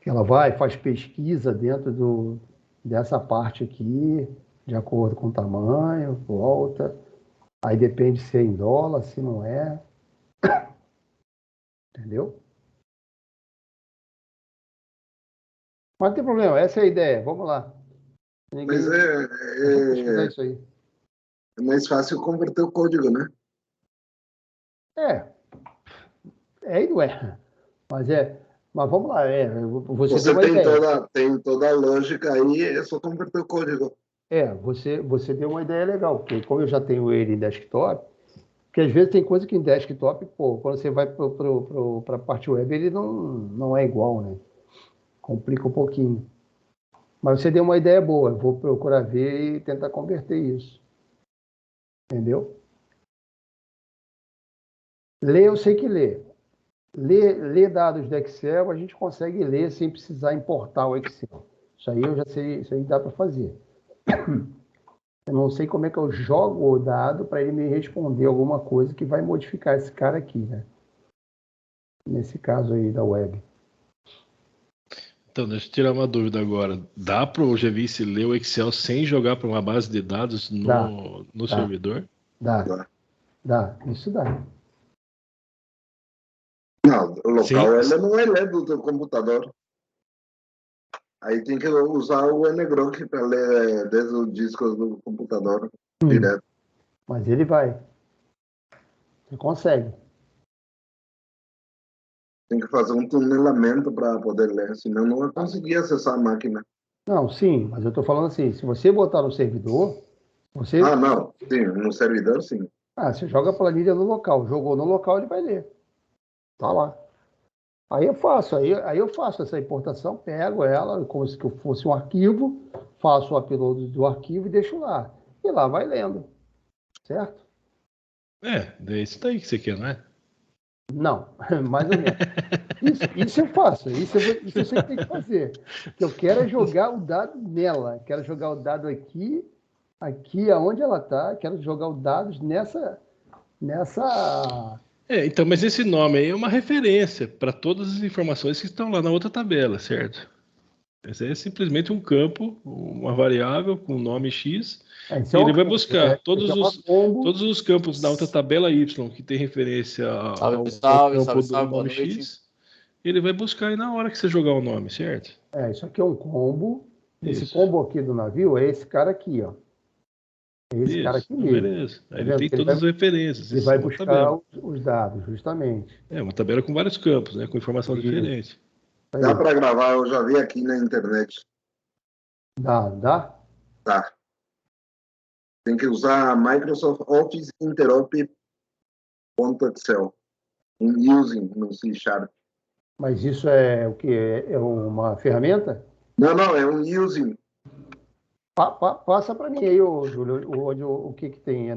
Ela faz pesquisa dentro dessa parte aqui, de acordo com o tamanho, volta. Aí depende se é em dólar, se não é. Entendeu? Mas não tem problema, essa é a ideia. Vamos lá. Mas Vamos pesquisar isso aí. É mais fácil converter o código, né? E não é. Mas vamos lá, Você tem toda a lógica aí, é só converter o código. Você deu uma ideia legal, porque como eu já tenho ele em desktop, porque às vezes tem coisa que em desktop, quando você vai para a parte web, ele não é igual, né? Complica um pouquinho. Mas você deu uma ideia boa, eu vou procurar ver e tentar converter isso. Entendeu? Ler, eu sei que ler. Ler dados do Excel, a gente consegue ler sem precisar importar o Excel. Isso aí eu já sei, isso aí dá para fazer. Eu não sei como é que eu jogo o dado para ele me responder alguma coisa que vai modificar esse cara aqui, né? Nesse caso aí da web. Então, deixa eu tirar uma dúvida agora. Dá para o GVIS ler o Excel sem jogar para uma base de dados no Dá. servidor? Dá. Isso dá. Não, o local Sim. ele não é do teu computador. Aí tem que usar o NGROK para ler desde os discos do computador direto. Mas ele vai. Você consegue. Tem que fazer um tunelamento para poder ler, senão não vai conseguir acessar a máquina. Não, sim, mas eu estou falando assim, se você botar no servidor, você... Ah, não. Sim, no servidor, sim. você joga a planilha no local. Jogou no local, ele vai ler. Tá lá. Aí eu faço essa importação, pego ela como se fosse um arquivo, faço o upload do arquivo e deixo lá. E lá vai lendo. Certo? É isso daí que você quer, não é? Não, mais ou menos. Isso eu faço, isso eu sei que tem que fazer. O que eu quero é jogar o dado nela. Quero jogar o dado aqui aonde ela está. Quero jogar os dados nessa. Então, mas esse nome aí é uma referência para todas as informações que estão lá na outra tabela, certo? Esse é simplesmente um campo, uma variável com nome X, e ele vai buscar todos os campos da outra tabela Y que tem referência ao campo do nome X, ele vai buscar aí na hora que você jogar o nome, certo? Isso aqui é um combo. Esse combo aqui do navio é esse cara aqui, ó. É esse cara aqui mesmo. Beleza. Aí ele tem todas as referências. Ele vai buscar os dados, justamente. É uma tabela com vários campos, né? Com informação diferente. Dá para gravar, eu já vi aqui na internet. Dá? Tá. Tem que usar Microsoft Office Interop.excel. Using no C#. Mas isso é o quê? É uma ferramenta? Não, é um using. Passa para mim aí, Júlio, o que tem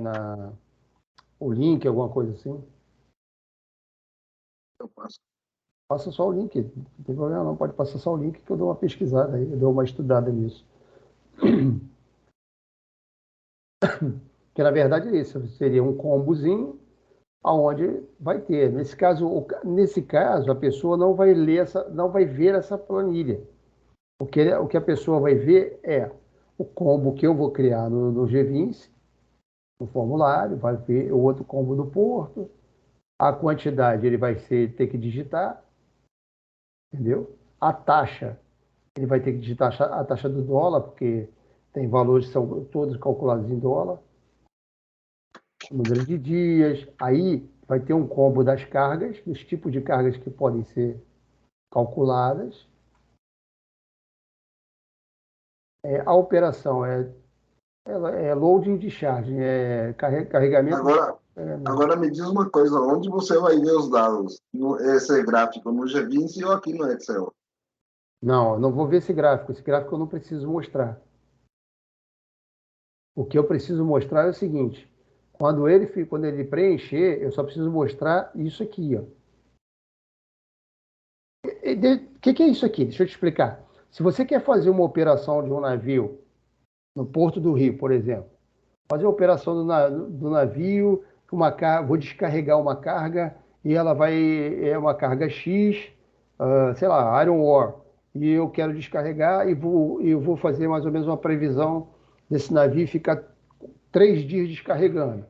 o link, alguma coisa assim. Eu passo. Passa só o link, não tem problema não, pode passar só o link que eu dou uma pesquisada aí, eu dou uma estudada nisso. Que na verdade é isso, seria um combozinho aonde vai ter. Nesse caso, a pessoa não vai ver essa planilha. O que a pessoa vai ver é o combo que eu vou criar no G20, no formulário, vai ver o outro combo do porto, a quantidade ele vai ter que digitar, entendeu? A taxa, ele vai ter que digitar a taxa do dólar, porque tem valores que são todos calculados em dólar, o número de dias, aí vai ter um combo das cargas, dos tipos de cargas que podem ser calculadas. A operação é loading de charge, carregamento. Agora me diz uma coisa, onde você vai ver os dados? Esse gráfico no G20 ou aqui no Excel? Não vou ver esse gráfico eu não preciso mostrar. O que eu preciso mostrar é o seguinte, quando ele preencher, eu só preciso mostrar isso aqui, ó. O que é isso aqui? Deixa eu te explicar. Se você quer fazer uma operação de um navio no Porto do Rio, por exemplo, fazer a operação do navio, vou descarregar uma carga e ela é uma carga X, sei lá, Iron Ore, e eu quero descarregar e vou fazer mais ou menos uma previsão desse navio ficar 3 dias descarregando.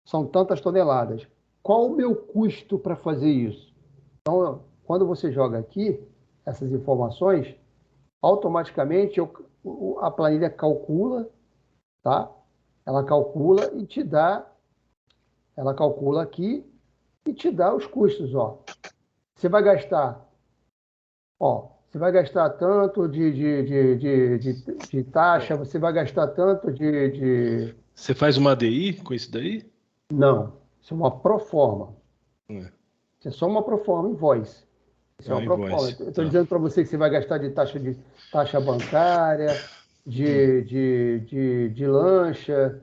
São tantas toneladas. Qual o meu custo para fazer isso? Então, quando você joga aqui essas informações, automaticamente a planilha calcula, tá? Ela calcula e te dá, ela calcula aqui e te dá os custos, ó. Você vai gastar tanto de taxa, você vai gastar tanto de... Você faz uma ADI com isso daí? Não, isso é uma proforma. Isso é só uma proforma invoice. Isso é uma proforma. Eu estou dizendo para você que você vai gastar de taxa bancária, de lancha,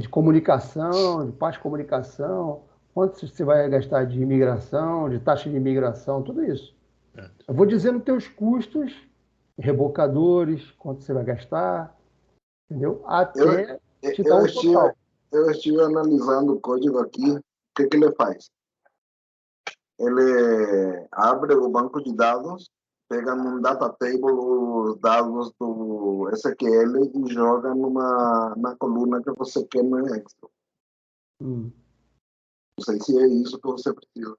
de comunicação, de parte de comunicação, quanto você vai gastar de imigração, de taxa de imigração, tudo isso. Eu vou dizendo teus custos rebocadores, quanto você vai gastar, entendeu? Até te dar um estive, total. eu estive analisando o código aqui. O que ele faz? Ele abre o banco de dados, pega num data table os dados do SQL e joga na coluna que você quer no Excel. Não sei se é isso que você precisa.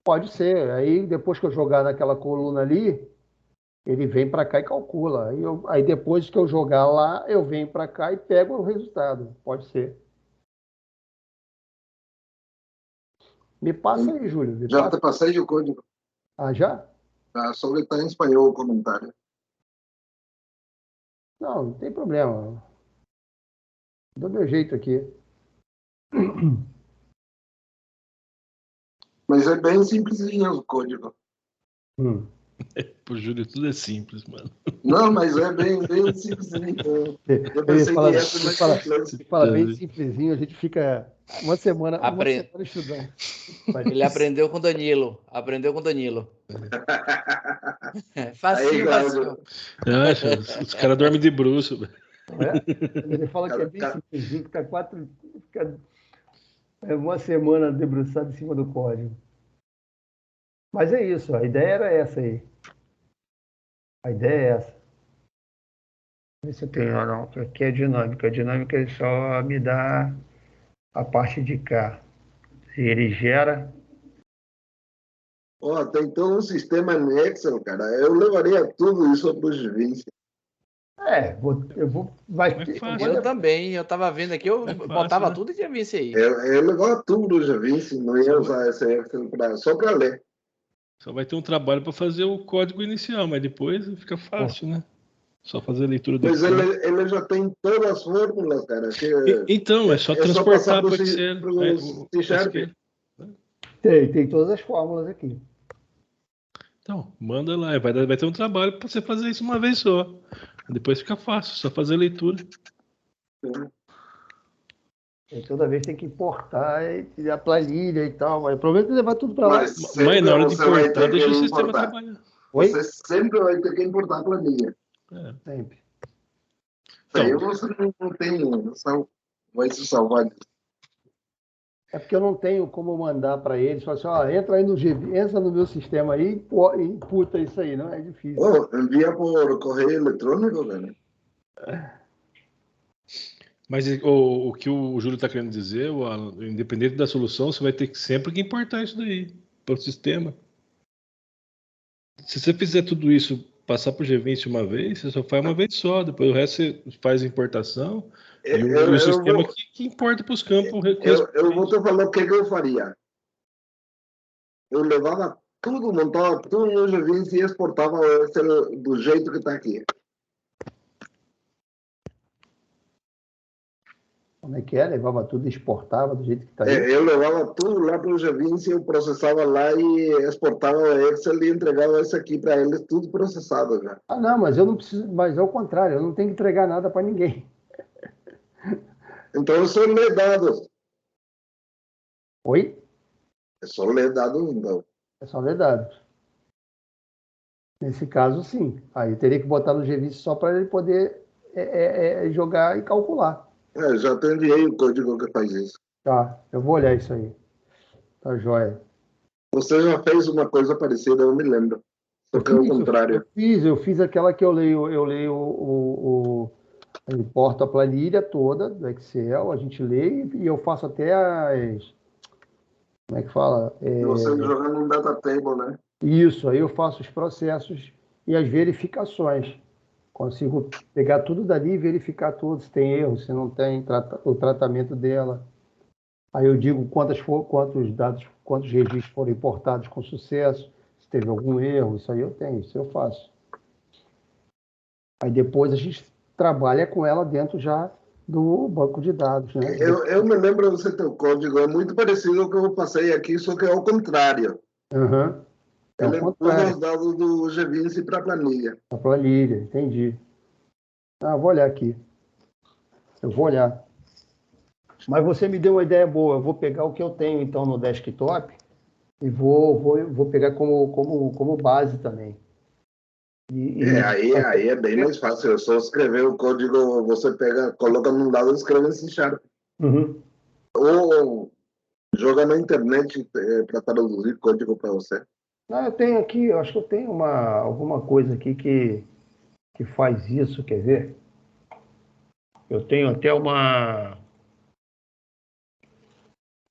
Pode ser. Aí, depois que eu jogar naquela coluna ali, ele vem para cá e calcula. Aí depois que eu jogar lá, eu venho para cá e pego o resultado. Pode ser. Me passa aí, Júlio. Já te passei o código. Ah, já? Só que está em espanhol o comentário. Não tem problema. Dou meu jeito aqui. Mas é bem simplesinho o código. Pro Júlio tudo é simples, mano. Não, mas é bem simplesinho. Eu pensei que ia ser mais complexo. Fala bem simplesinho, a gente fica uma semana estudando. Ele aprendeu com o Danilo. Facinho, facinho. Os caras dormem de bruxo. Ele fala que é bem simplesinho, fica uma semana debruçado em cima do código. Mas é isso, a ideia era essa aí. A ideia é essa. Você tem, não, aqui é dinâmica. A dinâmica ele só me dá a parte de cá. Ele gera. Tem todo um sistema no Excel, cara. Eu levaria tudo isso para o G20. Eu vou. Eu também. Eu estava vendo aqui, eu botava tudo em G20 aí. Eu levava tudo no G20, não ia usar esse Excel só para ler. Só vai ter um trabalho para fazer o código inicial, mas depois fica fácil, né? Só fazer a leitura do. Mas ele já tem todas as fórmulas, cara. Então, é só transportar para o Excel. Tem todas as fórmulas aqui. Então, manda lá. Vai ter um trabalho para você fazer isso uma vez só. Depois fica fácil, só fazer a leitura. Toda vez tem que importar a planilha e tal. Mas o problema é levar tudo para lá. Mas na hora de importar, deixa o sistema trabalhar. Você sempre vai ter que importar a planilha. Sempre. Aí você não tem noção. Vai se salvar disso. É porque eu não tenho como mandar para eles. Falar assim, entra aí no GV, entra no meu sistema aí e imputa isso aí. Não é difícil. Envia por correio eletrônico, velho. Mas o que o Júlio está querendo dizer, independente da solução, você vai ter sempre que importar isso daí para o sistema. Se você fizer tudo isso, passar para o G20 uma vez, você só faz uma vez só. Depois o resto você faz a importação e o sistema que importa para os campos. Eu vou te falar o que eu faria. Eu levava tudo, montava tudo no G20 e exportava do jeito que está aqui. Como é que é? Levava tudo e exportava do jeito que está aí? Eu levava tudo lá para o G20, eu processava lá e exportava o Excel e entregava isso aqui para eles, tudo processado já. Não, mas eu não preciso, mas ao contrário, eu não tenho que entregar nada para ninguém. Então eu só ler dados. Oi? É só ler dados, então. É só ler dados. Nesse caso, sim. Aí eu teria que botar no G20 só para ele poder jogar e calcular. Já te enviei o código que faz isso. Tá, eu vou olhar isso aí. Tá joia. Você já fez uma coisa parecida, eu me lembro. Só que é o contrário. Eu fiz aquela que eu leio eu importo a planilha toda do Excel, a gente lê e eu faço até as... Como é que fala? Você joga num data table, né? Isso, aí eu faço os processos e as verificações. Consigo pegar tudo dali e verificar tudo, se tem erro, se não tem, o tratamento dela. Aí eu digo quantos dados, quantos registros foram importados com sucesso, se teve algum erro, isso aí eu tenho, isso eu faço. Aí depois a gente trabalha com ela dentro já do banco de dados, né? Eu me lembro do seu código, é muito parecido ao que eu passei aqui, só que é o contrário. Uhum. Ele usa os dados do G20 para a planilha. A planilha, entendi. Vou olhar aqui. Eu vou olhar. Mas você me deu uma ideia boa. Eu vou pegar o que eu tenho, então, no desktop e vou pegar como base também. Aí é bem mais fácil. É só escrever o código, você pega, coloca num lado e escreve em C Sharp. Uhum. Ou joga na internet para traduzir código para você. Não, eu tenho aqui, eu acho que eu tenho alguma coisa aqui que faz isso, quer ver? Eu tenho até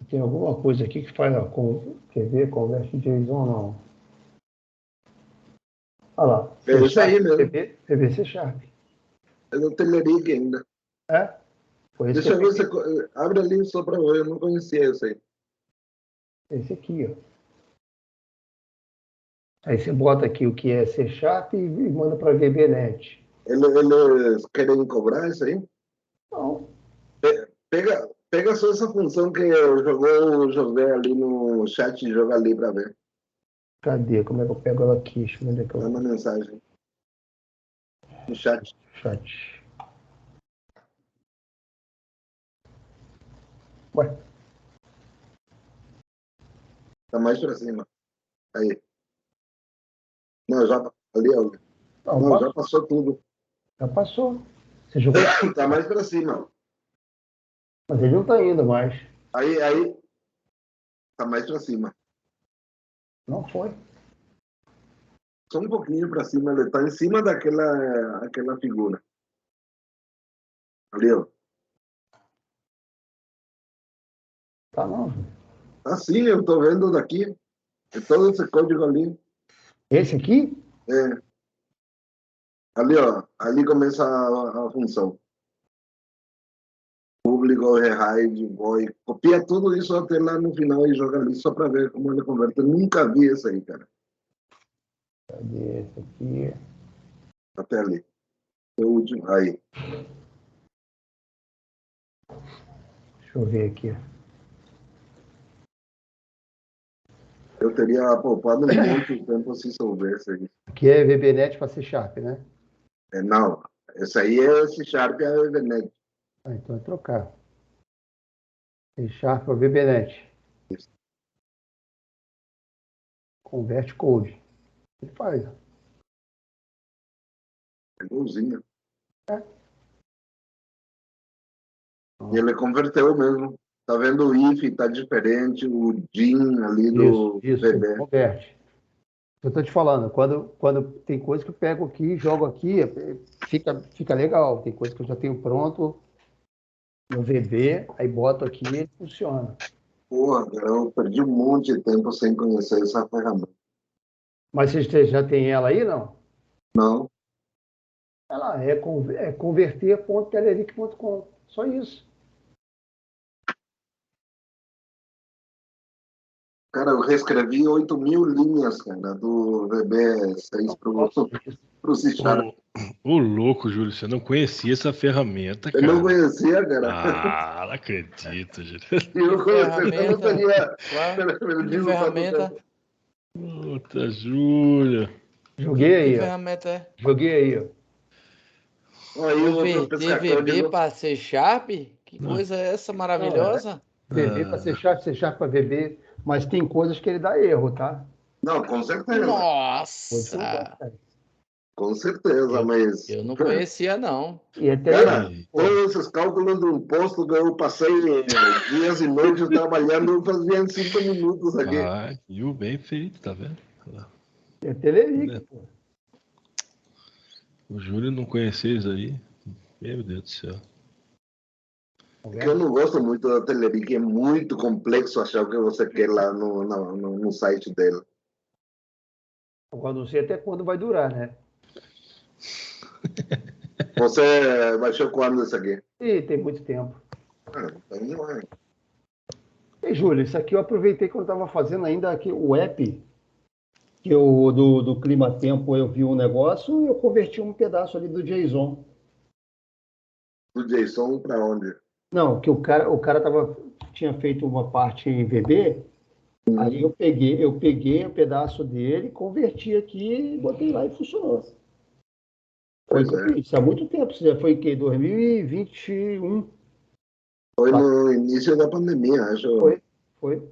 tem alguma coisa aqui que faz, ó, quer ver? Converte JSON, não. Olha lá. É isso aí mesmo. PVC Sharp. Eu não tenho Teleric ainda. É? Foi esse Deixa eu ver que se abre ali só para ver, eu não conhecia isso aí. esse aqui, ó. Aí você bota aqui o que é C Sharp e manda para VBNet. Eles querem cobrar isso aí? Não. Pega só essa função que eu joguei ali no chat e joga ali para ver. Cadê? Como é que eu pego ela aqui? Deixa eu ver onde é que Manda eu... mensagem. No chat. Chat. Ué, Tá mais para cima. Aí. Não, já ali, ó. não, Não, já passou tudo. já passou. Você jogou, Tá mais para cima. mas ele não está indo mais. Aí. Tá mais para cima. Não foi. Só um pouquinho para cima. Ele tá em cima aquela figura. Ali, ó. Tá não. Ah, sim, eu tô vendo daqui. É todo esse código ali. Esse aqui? É. Ali, ó. Ali começa a função. Público, hide, boy. Copia tudo isso até lá no final e joga ali só para ver como ele converte. Eu nunca vi isso aí, cara. Cadê esse aqui? Até ali. O último. Aí. Deixa eu ver aqui. Eu teria poupado muito tempo se soubesse isso. Aqui é VBNet para C Sharp, né? Não, esse aí é C Sharp e a VBNet. Ah, então é trocar. C Sharp para VBNet. Converte code. Ele faz. É igualzinho. É. E ele converteu mesmo. Tá vendo o if, tá diferente, o DIN ali do Isso, ele VB. converte. Eu estou te falando, quando tem coisa que eu pego aqui, jogo aqui, fica legal. Tem coisa que eu já tenho pronto no VB, aí boto aqui e ele funciona. Porra, cara, eu perdi um monte de tempo sem conhecer essa ferramenta. Mas você já tem ela aí, não? Não. Ela é converter.teleric.com. Só isso. Cara, eu reescrevi 8.000 linhas, cara, do VB6 pro C Sharp. Ô, louco, Júlio, você não conhecia essa ferramenta, Eu cara. não conhecia, cara. Ah, não acredito, Júlio. Eu não teria Que ferramenta? Puta, Júlio. Joguei aí, Que ó. ferramenta é? Joguei aí, ó. Aí eu vou Converter pescar VB código. para C Sharp? Que Não. coisa é essa maravilhosa? VB para C Sharp para VB, mas tem coisas que ele dá erro, tá? Não, com certeza. Coisas que não dá, Nossa! cara. Com certeza, mas... Eu não conhecia, não. E é Cara, Teleric. todos esses cálculos do imposto que eu passei dias e noites trabalhando, eu fazia em 5 minutos aqui. Ah, viu? Bem feito, tá vendo? É Teleric, pô. O Júlio não conhecia isso aí. Meu Deus do céu. Porque eu não gosto muito da Teleric, é muito complexo achar o que você quer lá no site dele. Agora não sei até quando vai durar, né? Você baixou quando isso aqui? E tem muito tempo. Ah, então não é. E, Júlio, isso aqui eu aproveitei quando eu estava fazendo ainda aqui o app, que eu, do Clima Tempo eu vi um negócio e eu converti um pedaço ali do JSON. Do JSON para onde? Não, que o cara tinha feito uma parte em VB, aí eu peguei o pedaço dele, converti aqui e botei lá e funcionou. Pois é. Isso há muito tempo, isso já foi em que? 2021. Foi no início da pandemia, acho. Foi.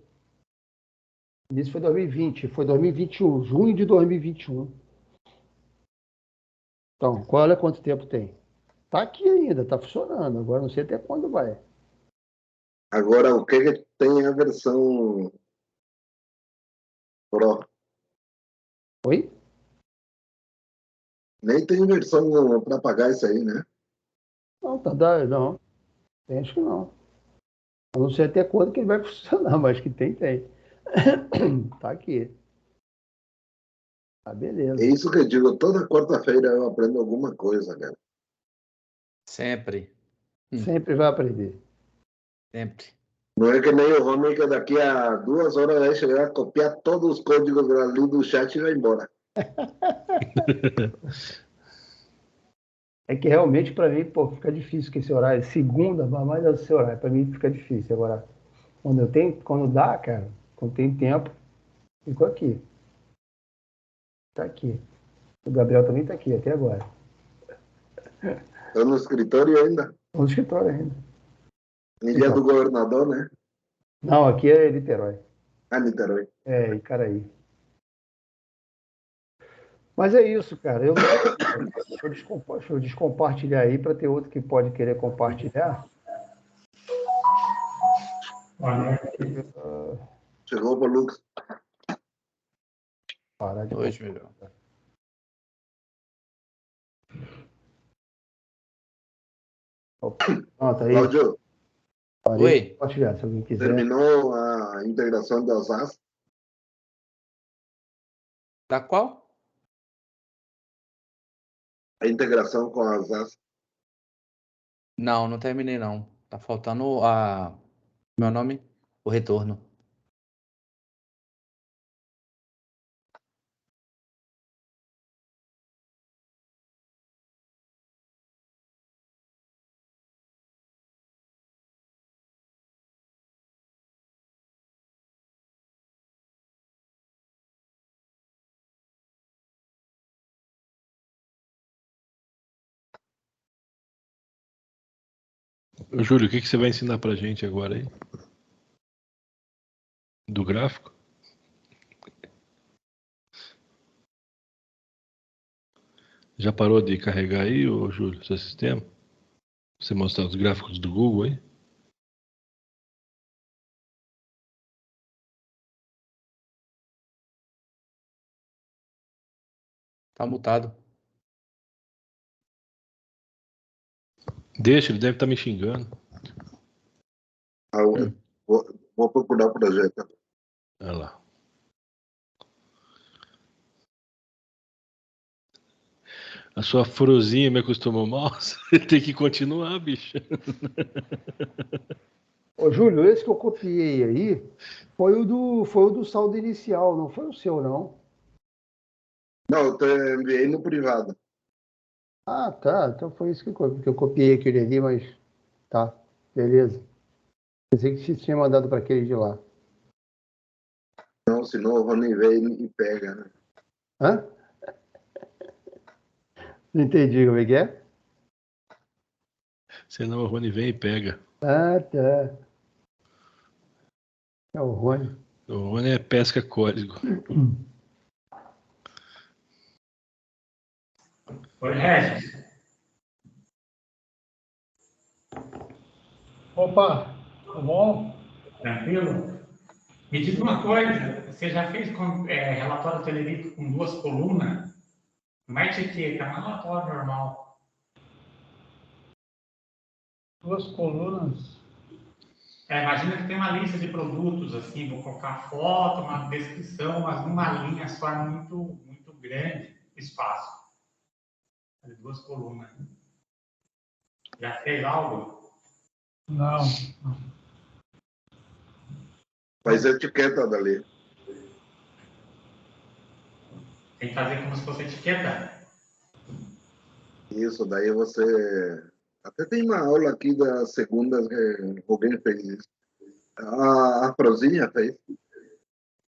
Isso foi 2020, foi 2021, junho de 2021. Então, olha quanto tempo tem. Tá aqui ainda, tá funcionando. Agora não sei até quando vai. Agora, o que tem a versão Pro? Oi? Nem tem versão para pagar isso aí, né? Não, não. Acho que não. Eu não sei até quando que ele vai funcionar, mas que tem. Tá aqui. Tá, beleza. É isso que eu digo, toda quarta-feira eu aprendo alguma coisa, cara. Sempre. Sempre vai aprender. Sempre. Não é que nem o homem que daqui a 2 horas vai chegar a copiar todos os códigos ali do chat e vai embora. É que realmente para mim, pô, fica difícil que esse horário, segunda, mais esse horário, para mim fica difícil. Agora, quando dá, cara, quando tem tempo, fico aqui. Tá aqui. O Gabriel também tá aqui até agora. Estou no escritório ainda. No escritório ainda. Ilha do Governador, né? Não, aqui é Niterói. Ah, Niterói. É, Icaraí. Mas é isso, cara. Deixa eu descompartilhar aí para ter outro que pode querer compartilhar. Chegou o Lucas. Parar de Hoje, melhor. Pronto, aí. Cláudio, Oi. Compartilhar, se alguém quiser. terminou a integração das AS? Da qual? A integração com as AS? Não, não terminei não. Tá faltando meu nome, o retorno. Júlio, o que você vai ensinar pra gente agora aí? Do gráfico? Já parou de carregar aí, ô Júlio, seu sistema? Você mostrar os gráficos do Google aí? Tá mutado. Deixa, ele deve estar me xingando. Vou procurar o projeto. Olha lá. A sua frozinha me acostumou mal. Você tem que continuar, bicho. Ô, Júlio, esse que eu copiei aí foi o do saldo inicial, não foi o seu, não. Não, eu enviei no privado. Ah, tá. Então foi isso que eu copiei aquele ali, mas tá. Beleza. Pensei que você tinha mandado para aquele de lá. Não, senão o Rony vem e pega, né? Hã? Não entendi como é que é? Senão o Rony vem e pega. Ah, tá. É o Rony. O Rony é pesca código. Oi, Regis. Opa, tudo bom? Tranquilo? Me diz uma coisa, você já fez relatório Telerito com 2 colunas? Não é etiqueta, é um relatório normal. 2 colunas? Imagina que tem uma lista de produtos, assim, vou colocar foto, uma descrição, mas numa linha só é muito, muito grande espaço. 2 colunas. Já fez algo? Não. Faz a etiqueta dali. Tem que fazer como se fosse etiqueta? Isso, daí você... Até tem uma aula aqui das segundas que alguém fez isso. A Prozinha fez.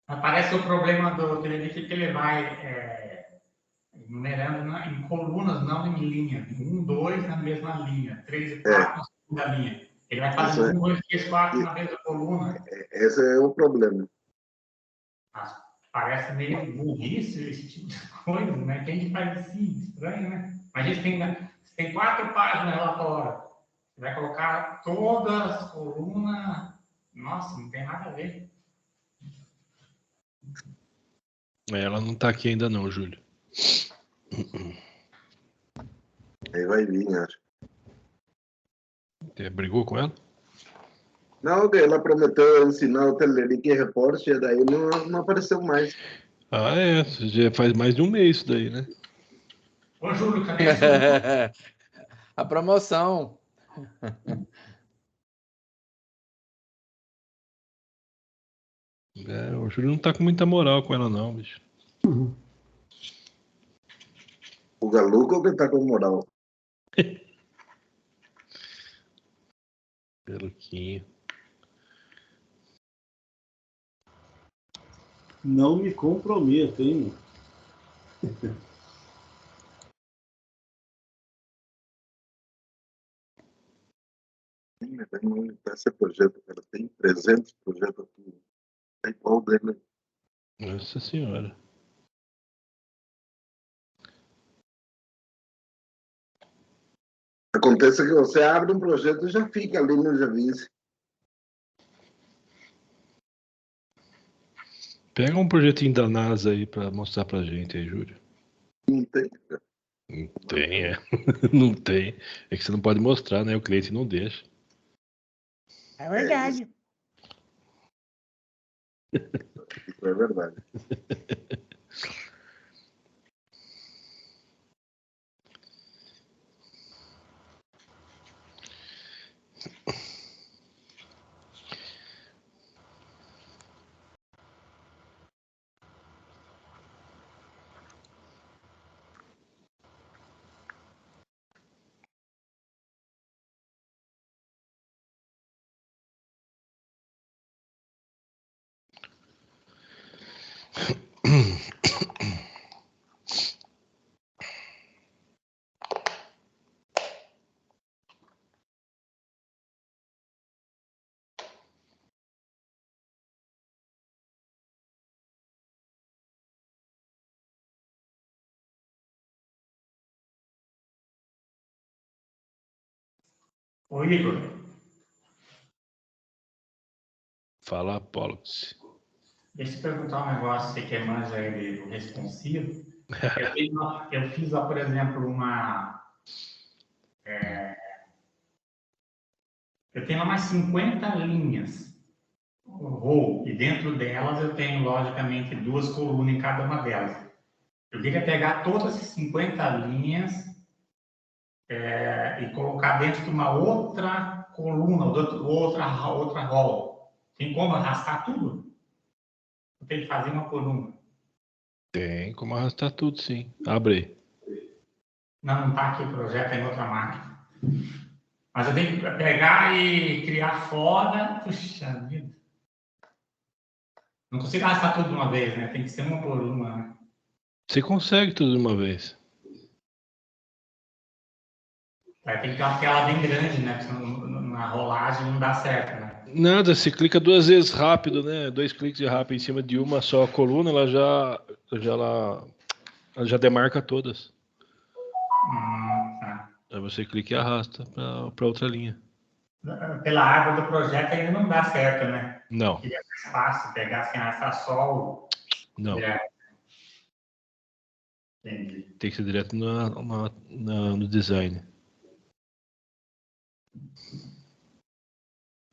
Aparece o problema do Telerito que ele vai numerando em colunas, não em linha. 1, 2 na mesma linha. 3 e 4 na segunda linha. Ele vai fazendo 1, 2, 3, 4 na mesma coluna. Esse é o problema. Parece meio burrice esse tipo de coisa, né? Quem que faz assim? Estranho, né? Mas tem 4 páginas no relatório. Você vai colocar todas as colunas. Nossa, não tem nada a ver. Ela não tá aqui ainda não, Júlio. Aí vai vir, acho. Brigou com ela? Não, ela prometeu ensinar o Teleric Report, e daí não apareceu mais. Ah, já faz mais de um mês isso daí, né? Ô, Júlio, cadê a sua? A promoção. O Júlio não tá com muita moral com ela não, bicho. O Galuco que tá com moral. Peluquinho. Não me comprometo, hein? Esse projeto, ela tem 300 projetos aqui. É igual dele. Nossa senhora. Acontece que você abre um projeto e já fica ali no Javis. Pega um projetinho da NASA aí pra mostrar pra gente aí, Júlio. Não tem. Não tem, Não tem. É que você não pode mostrar, né? O cliente não deixa. É verdade. Isso é verdade. Ô, Igor. Fala, Pollux. Deixa eu perguntar um negócio, você que é manja aí do responsivo. Eu fiz, por exemplo, eu tenho umas 50 linhas row, e dentro delas eu tenho, logicamente, 2 colunas em cada uma delas. Eu queria pegar todas essas 50 linhas e colocar dentro de uma outra coluna, outra row. Tem como arrastar tudo? Eu tenho que fazer uma coluna. Tem como arrastar tudo, sim. Abre aí. Não está aqui o projeto, é em outra máquina. Mas eu tenho que pegar e criar fora. Puxa vida. Não consigo arrastar tudo de uma vez, né? Tem que ser uma por uma, né? Você consegue tudo de uma vez. Vai ter que ter uma tela bem grande, né? Porque senão na rolagem não dá certo, né? Nada, você clica 2 vezes rápido, né? 2 cliques de rápido em cima de uma só coluna, ela já demarca todas. Tá. Aí você clica e arrasta para outra linha. Pela árvore do projeto ainda não dá certo, né? Não. Seria mais fácil pegar sem arrastar só Não. Entendi. Tem que ser direto no design.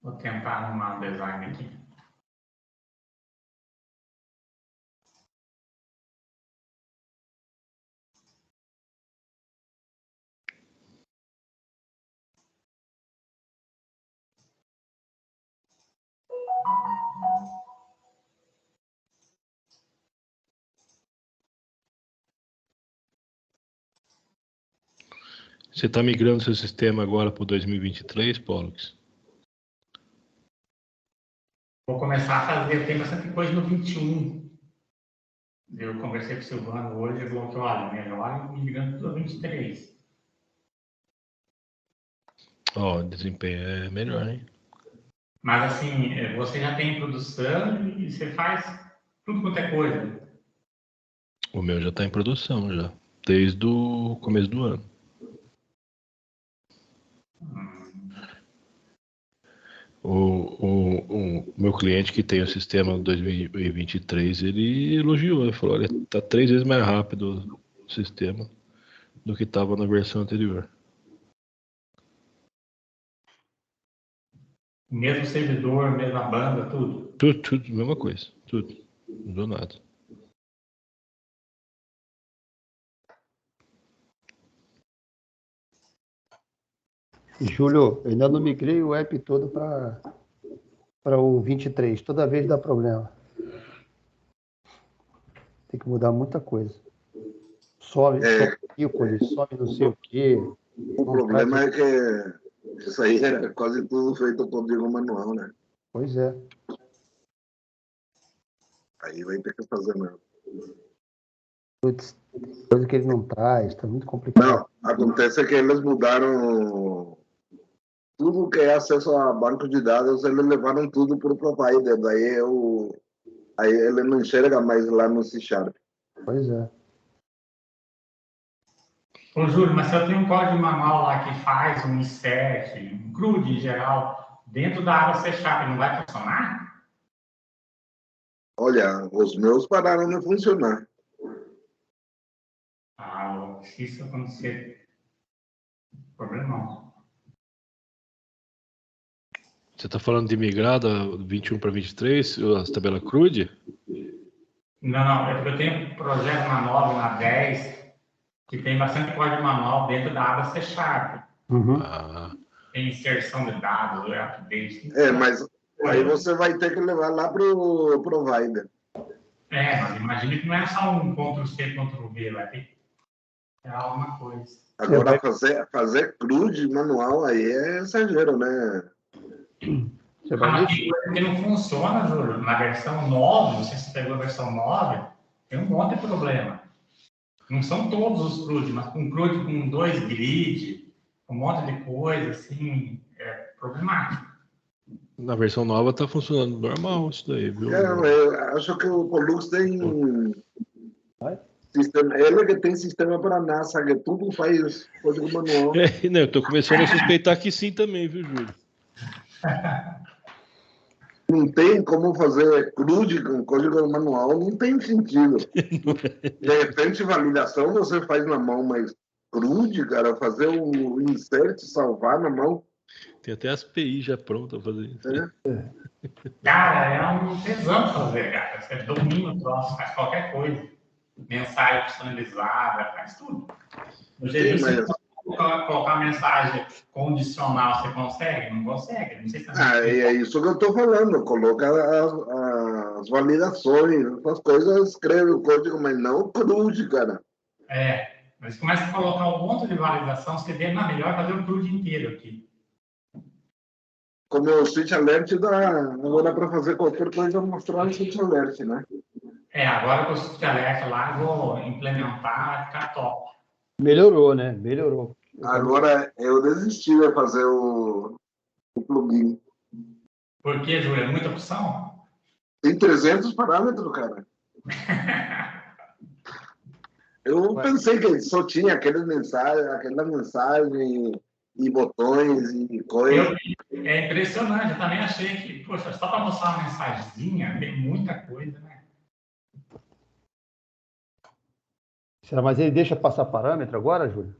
Vou tentar arrumar o design aqui. Você está migrando seu sistema agora para o 2023, Pollux? Vou começar a fazer, tem bastante coisa no 21. Eu conversei com o Silvano hoje, ele falou que, olha, melhor migrando para o 23. Ó, o desempenho é melhor, hein? Mas assim, você já tem produção e você faz tudo quanto é coisa. O meu já está em produção já, desde o começo do ano. O meu cliente que tem o sistema 2023, ele elogiou, ele falou, olha, tá 3 vezes mais rápido o sistema do que estava na versão anterior. Mesmo servidor, mesma banda, tudo? Tudo, mesma coisa, tudo, não mudou nada. Júlio, eu ainda não migrei o app todo para o 23. Toda vez dá problema. Tem que mudar muita coisa. Sobe ícone, sobe não sei o quê. O problema é que isso aí era quase tudo feito código manual, né? Pois é. Aí vai ter que fazer mesmo. Putz, coisa que ele não traz, tá muito complicado. Não, acontece que eles mudaram tudo que é acesso a banco de dados, eles levaram tudo para o provider, aí ele não enxerga mais lá no C#. Pois é. Ô, Júlio, mas se eu tenho um código manual lá que faz um insert, um CRUD em geral, dentro da aba C#, não vai funcionar? Olha, os meus pararam de funcionar. Se isso acontecer, problemão. Você está falando de migrar da 21 para 23, as tabelas CRUD? Não, é porque eu tenho um projeto na 9, na 10, que tem bastante código manual dentro da aba C#. Uhum. Tem inserção de dados, update. Mas aí você vai ter que levar lá para o provider. Mas imagina que não é só um Ctrl+C, Ctrl+V, vai ter que ter alguma coisa. Agora, fazer CRUD manual aí é exagero, né? Mas tem coisa que não funciona, Júlio. Na versão 9, não sei se você pegou a versão 9, tem um monte de problema. Não são todos os CRUD, mas com CRUD com 2 grid, um monte de coisa, assim, é problemático. Na versão nova está funcionando normal isso daí, viu? Eu acho que o Pollux tem sistema, ele que tem sistema para NASA, que tudo faz código manual. Não, eu estou começando a suspeitar que sim também, viu, Júlio? Não tem como fazer CRUD com código manual, não tem sentido. De repente, validação você faz na mão, mas CRUD, cara, fazer o insert, salvar na mão. Tem até as API já prontas para fazer isso. Cara, é um tesão fazer, cara. Você domina o troço, faz qualquer coisa. Mensagem personalizada, faz tudo. No jeito que você colocar mensagem condicional, você consegue? Não consegue. Não sei se é isso que eu estou falando. Coloca as validações, essas coisas, escreve o código, mas não CRUD, cara. Mas começa a colocar um monte de validação, você vê, na melhor fazer o CRUD inteiro aqui. Como o Switch Alert agora para fazer qualquer coisa, mostrar o Switch Alert, né? Agora com o Switch Alert lá, eu vou implementar, vai ficar top. Melhorou, né? Melhorou. Agora, eu desisti de fazer o plugin. Por que, Júlio? É muita opção? Tem 300 parâmetros, cara. Eu pensei que só tinha aquela mensagem e botões e coisas. É impressionante, eu também achei que, poxa, só para mostrar uma mensagenzinha, tem muita coisa, né? Mas ele deixa passar parâmetro agora, Júlio?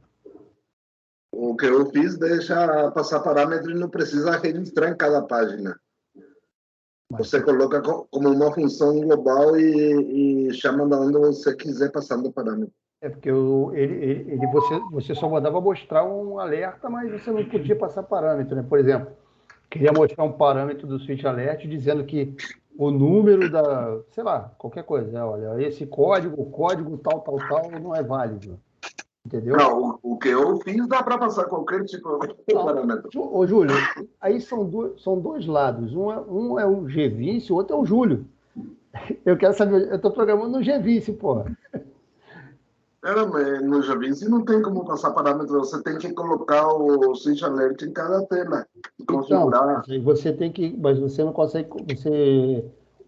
O que eu fiz deixa passar parâmetro e não precisa registrar em cada página. Você coloca como uma função global e chama de onde você quiser passando o parâmetro. Porque você só mandava mostrar um alerta, mas você não podia passar parâmetro, né? Por exemplo, queria mostrar um parâmetro do Switch Alert dizendo que o número da, sei lá, qualquer coisa, né? Olha, esse código tal, não é válido. Entendeu? Não, o que eu fiz dá para passar qualquer tipo de parâmetro. Ô, Júlio, aí são dois lados. Um é o Gvice, o outro é o Júlio. Eu quero saber, eu estou programando no Gvice, porra. Mas no Gvice não tem como passar parâmetro, você tem que colocar o Switch Alert em cada tela. Configurar. Então, você tem que, mas você não consegue,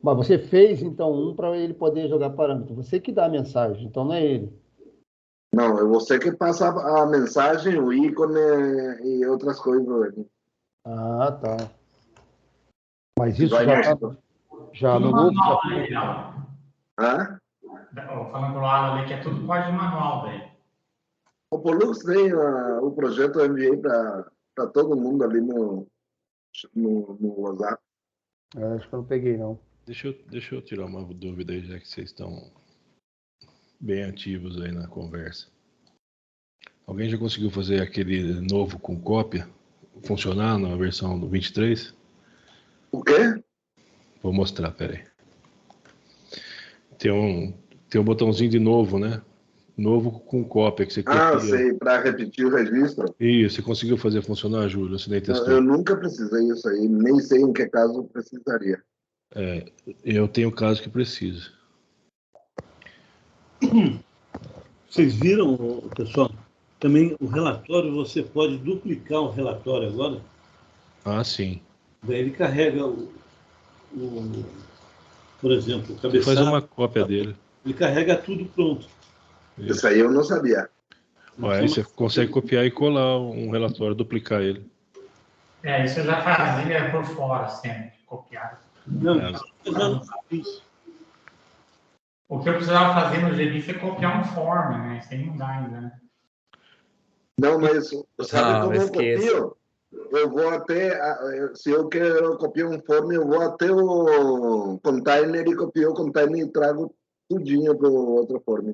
mas você fez então para ele poder jogar parâmetro. Você que dá a mensagem, então não é ele. Não, é você que passa a mensagem, o ícone e outras coisas ali. Ah, tá. Mas E isso vai já está mostrando. já Tudo no novo? manual, né, Alan? Hã? Falando pro Alan ali que é tudo código manual daí. O Pollux tem o projeto, eu enviei para todo mundo ali no WhatsApp. Acho que eu não peguei, não. Deixa eu tirar uma dúvida aí, já que vocês estão bem ativos aí na conversa. Alguém já conseguiu fazer aquele novo com cópia funcionar na versão do 23? O quê? Vou mostrar, peraí. Tem um botãozinho de novo, né? Novo com cópia, que você copia. Sei, para repetir o registro. Isso, você conseguiu fazer funcionar, Júlio? Você nem testou? Eu nunca precisei isso aí, nem sei em que caso precisaria. Eu tenho caso que precisa. Vocês viram, pessoal? Também o relatório, você pode duplicar o relatório agora. Ah, sim. Daí ele carrega por exemplo, o Você cabeçalho. faz uma cópia dele. Ele carrega tudo pronto. Isso aí eu não sabia. Aí você consegue copiar e colar um relatório, duplicar ele. Isso eu já fazia por fora, sempre, copiar. Não, já não fiz. O que eu precisava fazer no GBIF é copiar um form, né? Isso aí não dá ainda, né? Não, mas sabe como eu esqueça. copio? Eu vou até, se eu quero copiar um form, eu vou até o container e copio o container e trago tudinho para o outro form.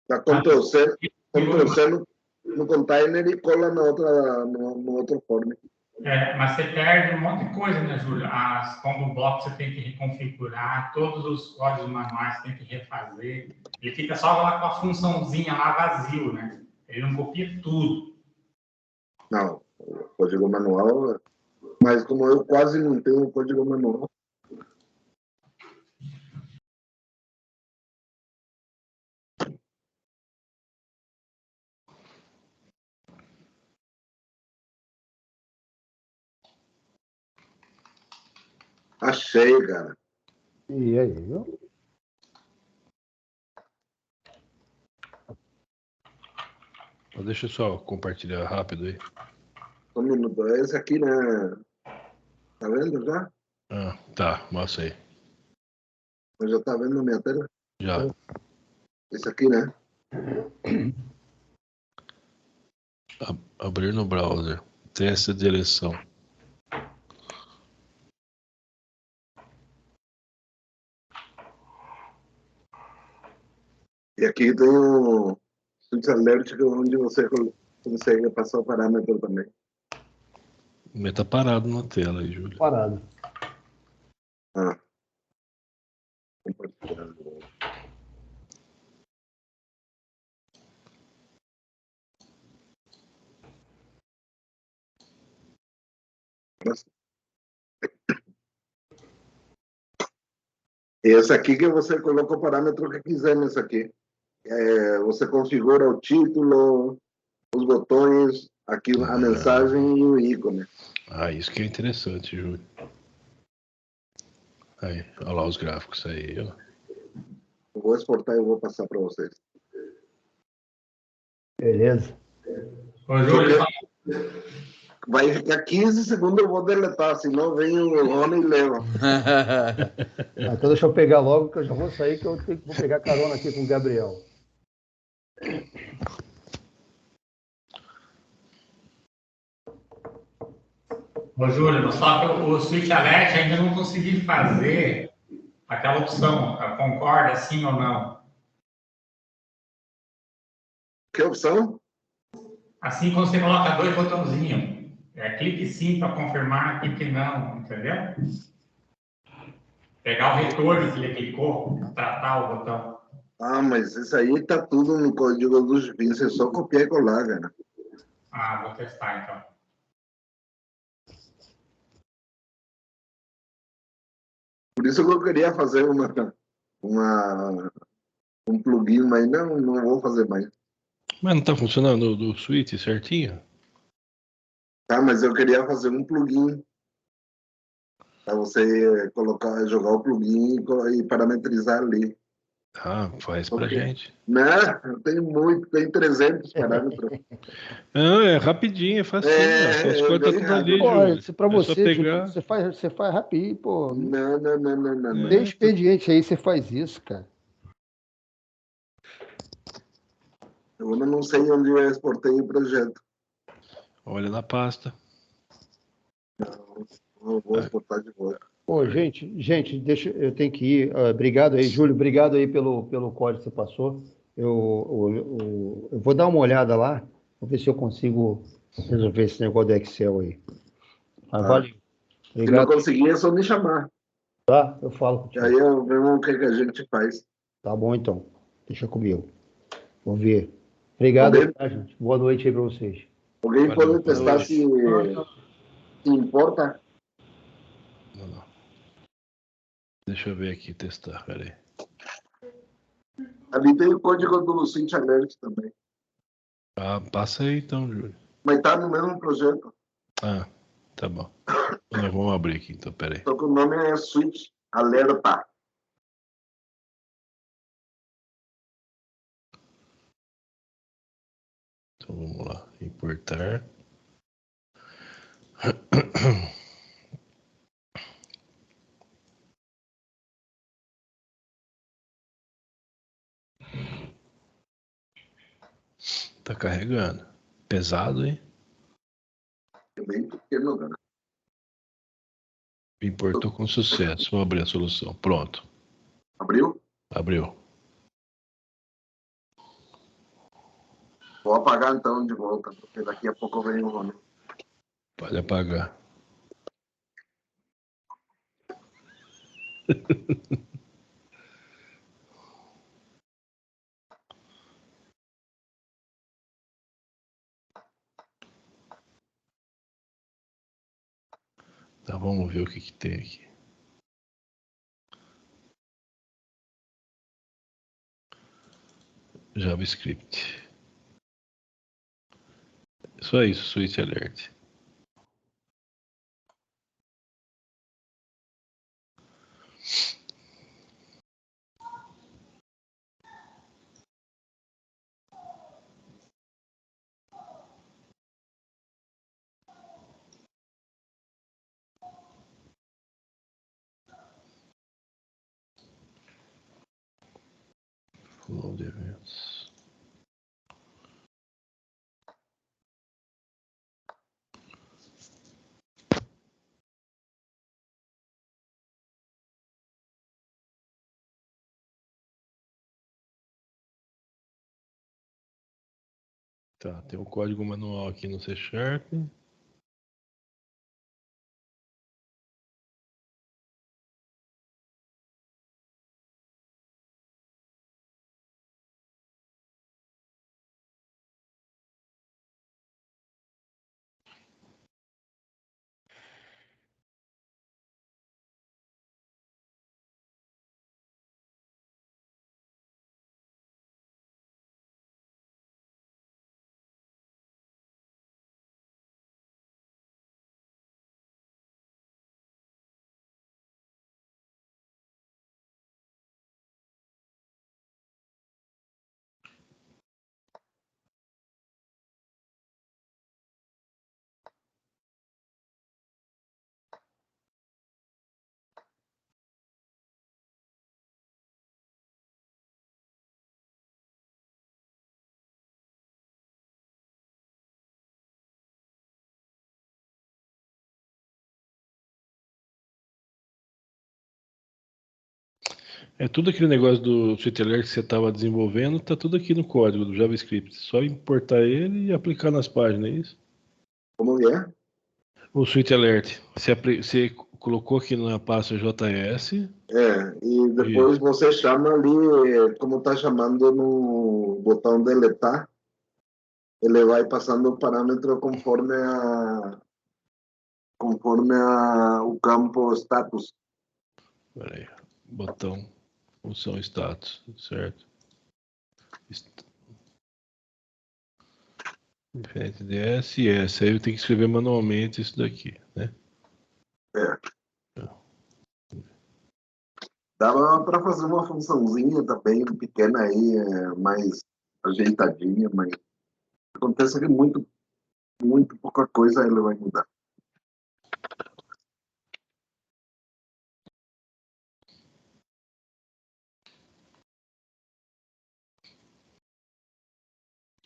Dá Ctrl C no container e cola no outro form. Mas você perde um monte de coisa, né, Júlio? As combo blocks você tem que reconfigurar, todos os códigos manuais você tem que refazer. Ele fica só lá com a funçãozinha lá vazio, né? Ele não copia tudo. Não, o código manual, mas como eu quase não tenho código manual. Achei, cara. E aí, viu? Deixa eu só compartilhar rápido aí. Um minuto. Esse aqui, né? Tá vendo já? Ah, tá, mostra aí. Mas já tá vendo na minha tela? Já. Esse aqui, né? Abrir no browser. Tem essa direção. E aqui tem um switch alert onde você consegue passar o parâmetro também. Mas tá parado na tela aí, Júlio. Parado. Compartilhando. Esse aqui que você coloca o parâmetro que quiser nesse aqui. Você configura o título, os botões, aqui a mensagem e o ícone. Isso que é interessante, Júlio. Aí, olha lá os gráficos aí, ó. Eu vou exportar e eu vou passar para vocês. Beleza. Ô, Júlio, Vai ficar 15 segundos, eu vou deletar, senão vem o Rony e leva. Então deixa eu pegar logo, que eu já vou sair, que eu vou pegar carona aqui com o Gabriel. Ô, Júlio, só que o Switch Alert ainda não consegui fazer aquela opção, concorda sim ou não? Que opção? Assim, quando você coloca dois botãozinhos, clique sim para confirmar, clique não, entendeu? Pegar o retorno que ele clicou, tratar o botão. Mas isso aí tá tudo no código dos bits, é só copiar e colar, cara. Vou testar então. Por isso que eu queria fazer um plugin, mas não vou fazer mais. Mas não tá funcionando do switch certinho? Tá, mas eu queria fazer um plugin para você jogar o plugin e parametrizar ali. Ah, faz pra gente. Né? Eu tenho muito, tem 300 parâmetros. Não, é rapidinho, é facinho. As coisas tá tudo ali, Pô, Júlio. se pra É só você, Júlio, pegar. você faz rapidinho, pô. Não. Tem expediente aí, você faz isso, cara. Eu ainda não sei onde eu exportei o projeto. Olha na pasta. Não vou exportar de volta. Pô, gente, deixa, eu tenho que ir. Obrigado aí, Júlio, obrigado aí pelo código que você passou. Eu vou dar uma olhada lá, vou ver se eu consigo resolver esse negócio do Excel aí. Mas valeu. Se não Obrigado. conseguir, é só me chamar. Tá? Eu falo E contigo. aí eu vejo o que a gente faz. Tá bom, então. Deixa comigo. Vou ver. Obrigado, Alguém- tá, gente? Boa noite aí para vocês. Alguém Valeu, pode testar valeu. se importa? Não. Deixa eu ver aqui, testar, peraí. Ali tem o código do Synth Alert também. Ah, passa aí então, Júlio. Mas tá no mesmo projeto. Ah, tá bom. Nós vamos abrir aqui, então, peraí. Só que o nome é Switch Alerta. Então vamos lá, importar. Tá carregando. Pesado, hein? É bem pequeno, né? Importou com sucesso. Vou abrir a solução. Pronto. Abriu? Abriu. Vou apagar então de volta, porque daqui a pouco vem o nome. Pode apagar. Tá, vamos ver o que tem aqui. JavaScript. Só isso, Switch Alert. Flow de eventos. Tá, tem um código manual aqui no C Sharp. É tudo aquele negócio do Switch Alert que você estava desenvolvendo, tá tudo aqui no código do JavaScript. Só importar ele e aplicar nas páginas, é isso? Como é? O Switch Alert. Você colocou aqui na pasta JS. E depois você chama ali, como está chamando no botão deletar, ele vai passando o parâmetro conforme o campo status. Peraí. Botão, função status, certo? Diferente de S e S. Aí eu tenho que escrever manualmente isso daqui, né? Dava para fazer uma funçãozinha também pequena aí, mais ajeitadinha, mas acontece que muito pouca coisa ele vai mudar.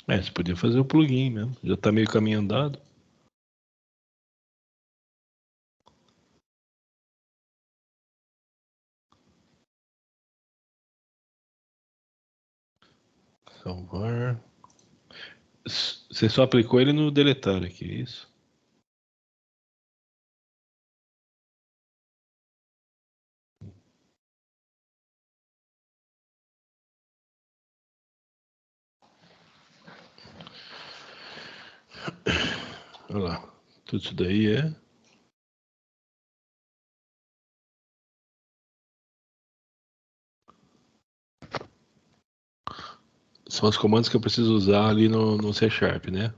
Você podia fazer o plugin mesmo. Já tá meio caminho andado. Salvar. Você só aplicou ele no deletar aqui, é isso? Olha lá. Tudo isso daí é. São os comandos que eu preciso usar ali no C Sharp, né?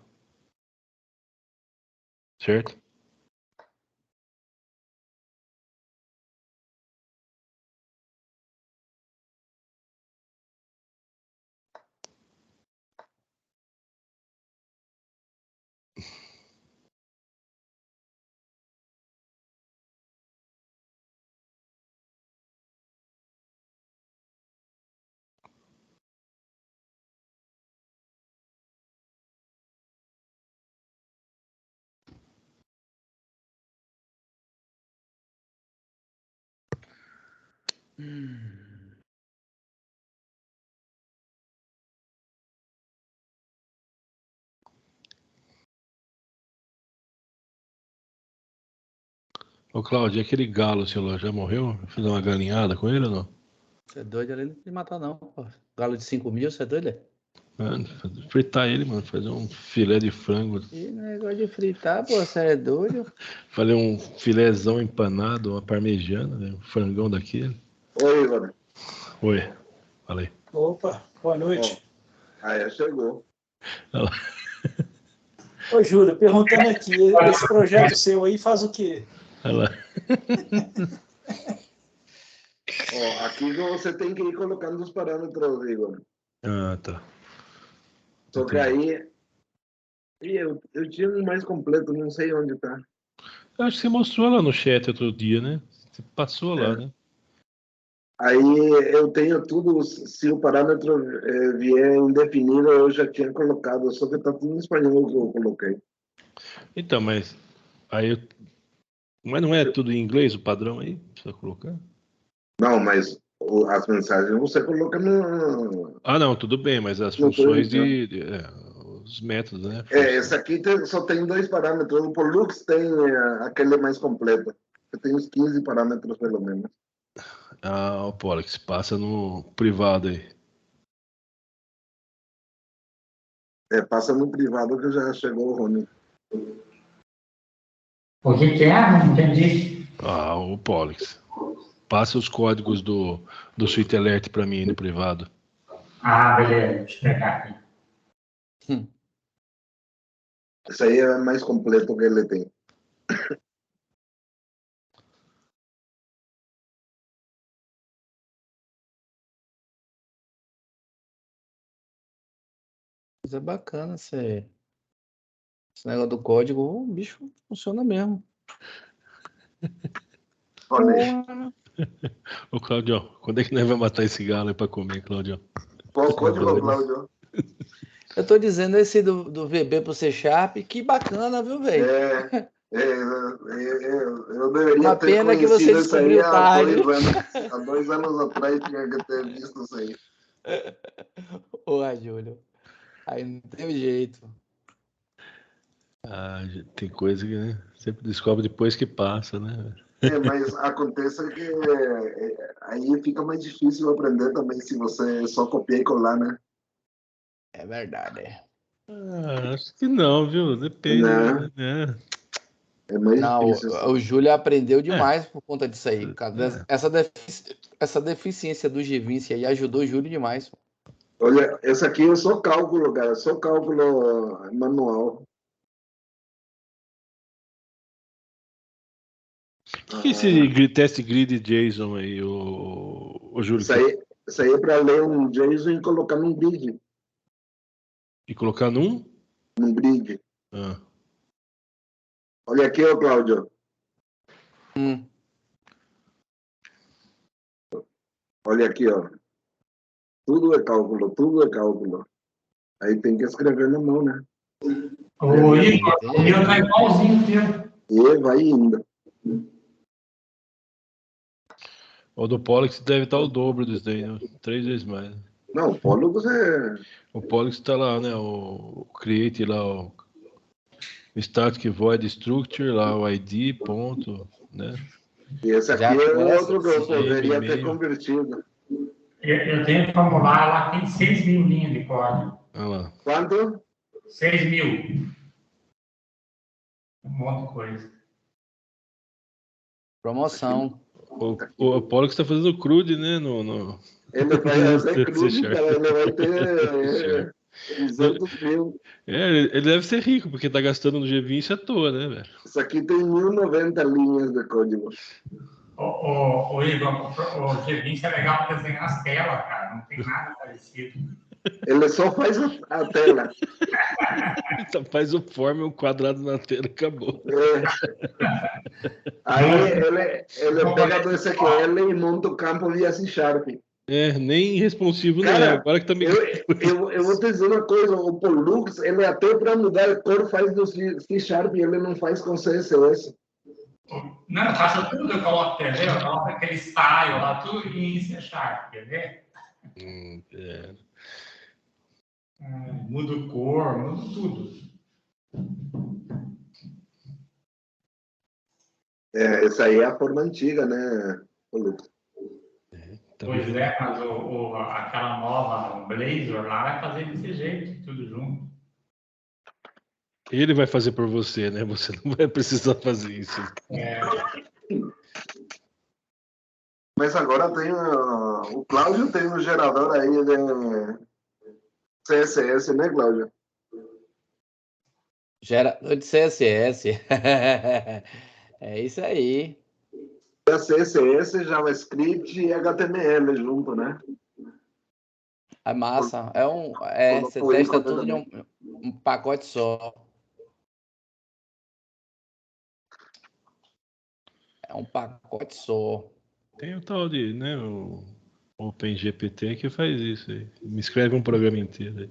Certo? Ô, Claudio, e aquele galo, seu lá, já morreu? Fiz uma galinhada com ele ou não? Você é doido ali, não pode matar, não. Pô. Galo de 5 mil, você é doido? Fritar ele, mano. Fazer um filé de frango. Que negócio de fritar, pô, você é doido? Fazer um filézão empanado, uma parmegiana, né? Um frangão daquele. Oi, Igor. Oi, falei. Opa, boa noite. Aí chegou. Ô, Júlio, perguntando aqui, esse projeto seu aí faz o quê? Olha lá. Aqui você tem que ir colocando os parâmetros, Igor. Ah, tá. Só que aí... Eu tinha um mais completo, não sei onde tá. Eu acho que você mostrou lá no chat outro dia, né? Você passou lá, né? Aí eu tenho tudo, se o parâmetro vier indefinido, eu já tinha colocado, só que tá tudo em espanhol que eu coloquei. Então, mas aí mas não é tudo em inglês o padrão aí? Precisa colocar? Não, mas as mensagens você coloca no... Ah, não, tudo bem, mas as No funções Twitter. os métodos, né? Esse aqui só tem 2 parâmetros. O Pollux tem aquele mais completo. Eu tenho uns 15 parâmetros, pelo menos. Ah, o Pollux, passa no privado aí. Passa no privado que já chegou o Rony. O que é? Não entendi. Ah, o Pollux. Passa os códigos do Sweet Alert para mim aí no privado. Ah, beleza. Deixa eu pegar aqui. Esse aí é mais completo que ele tem. Mas é bacana esse negócio do código, o bicho funciona mesmo. Rony. Ô, Claudio, quando é que nós vamos matar esse galo aí pra comer, Claudio? Qual código, Claudio? Eu tô dizendo esse do VB pro C Sharp, que bacana, viu, velho? Eu deveria Uma ter pena que você conhecido isso aí descobriu há tarde. 2 anos. Há 2 anos atrás tinha que ter visto isso aí. Ô, Júlio. Aí não teve jeito. Ah, tem coisa que né, sempre descobre depois que passa, né? Mas acontece que aí fica mais difícil aprender também se você só copiar e colar, né? É verdade. Ah, acho que não, viu? Depende, Né? né? É mais Não, difícil. o Júlio aprendeu demais por conta disso aí. Cara. Essa deficiência do G20 aí ajudou o Júlio demais. Olha, esse aqui é só cálculo, cara. Só cálculo manual. O que é esse teste grid JSON aí, o Ô, Júlio. Isso aí é para ler um JSON e colocar num grid. E colocar num? Num grid. Ah. Olha aqui, ó, Cláudio. Olha aqui, ó. Tudo é cálculo. Aí tem que escrever na mão, né? O Igor tá igualzinho o teu. E vai indo. O do Pollux deve estar o dobro disso daí, né? 3 vezes mais. Não, o Pollux é... O Pollux está lá, né? O create lá, o static void structure, lá o ID, ponto, né? E esse aqui é outro que eu poderia ter convertido. Eu tenho um formulário lá que tem 6.000 linhas de código. Olha lá. Quanto? 6.000. Um monte de coisa. Promoção. O Pollux está fazendo crude, né? Ele vai fazer crude, cara. Ele vai ter 200 mil. Ele deve ser rico, porque tá gastando no G20 à toa, né, velho? Isso aqui tem 1090 linhas de código. O Igor, o G20 é legal para desenhar as telas, cara. Não tem nada parecido. Ele só faz a tela. Só faz o form, um quadrado na tela e acabou. Aí ele pega do SQL e monta o campo via C Sharp. Nem responsivo cara, não é. Agora que tá me... eu vou te dizer uma coisa, o Pollux, ele até para mudar a cor faz do C Sharp, ele não faz com CSS. Não, eu faço tudo, eu coloco, quer ver? Eu coloco aquele style lá, tudo em C Sharp, quer ver? Mudo cor, mudo tudo. Essa aí é a forma antiga, né, Pollux? Pois é, mas aquela nova Blazor lá vai fazer desse jeito, tudo junto. Ele vai fazer por você, né? Você não vai precisar fazer isso. Mas agora tem o Cláudio tem um gerador aí de CSS, né, Cláudio? Gerador de CSS. É isso aí. É CSS, JavaScript e HTML junto, né? É massa. Você testa tudo em um pacote só. É um pacote só. Tem o tal de, né, o OpenGPT que faz isso aí. Me escreve um programa inteiro aí.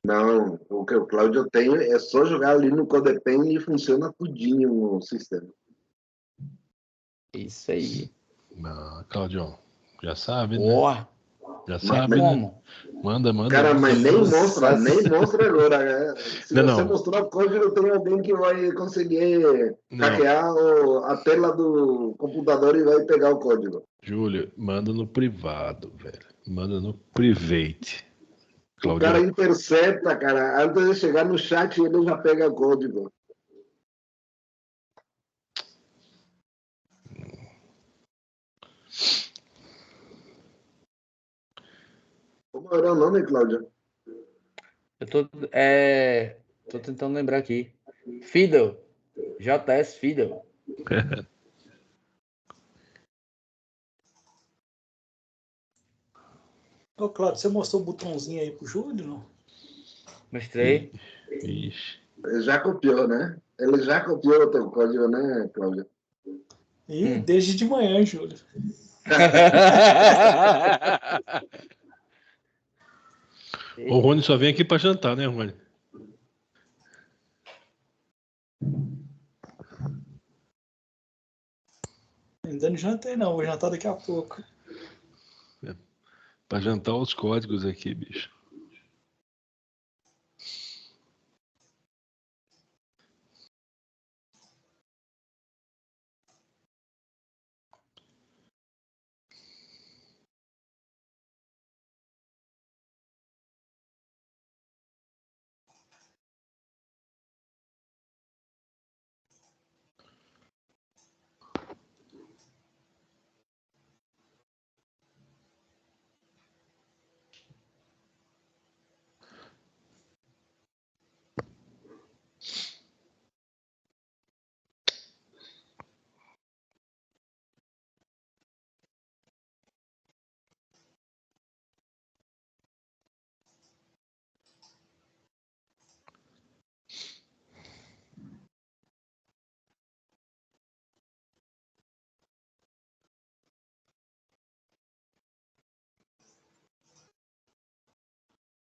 Não, o que o Cláudio tem é só jogar ali no CodePen e funciona tudinho o sistema. Isso aí. Cláudio, já sabe, Boa. né? Já sabe, como? Né? Manda. Cara, mas nem mostra agora. Né? Se você mostrar o código, tem alguém que vai conseguir hackear a tela do computador e vai pegar o código. Júlio, manda no privado, velho. Manda no private. O cara intercepta, cara. Antes de chegar no chat, ele já pega o código. Como era o nome, Cláudio? Eu tô tentando lembrar aqui. Fiddle. JS Fiddle. Ô, Cláudio, você mostrou o botãozinho aí pro Júlio, não? Mostrei. Ixi. Ele já copiou, né? Ele já copiou o teu código, né, Cláudio? E desde de manhã, Júlio. O Rony só vem aqui para jantar, né, Rony? Ainda não jantei, não. Vou jantar daqui a pouco. Para jantar os códigos aqui, bicho.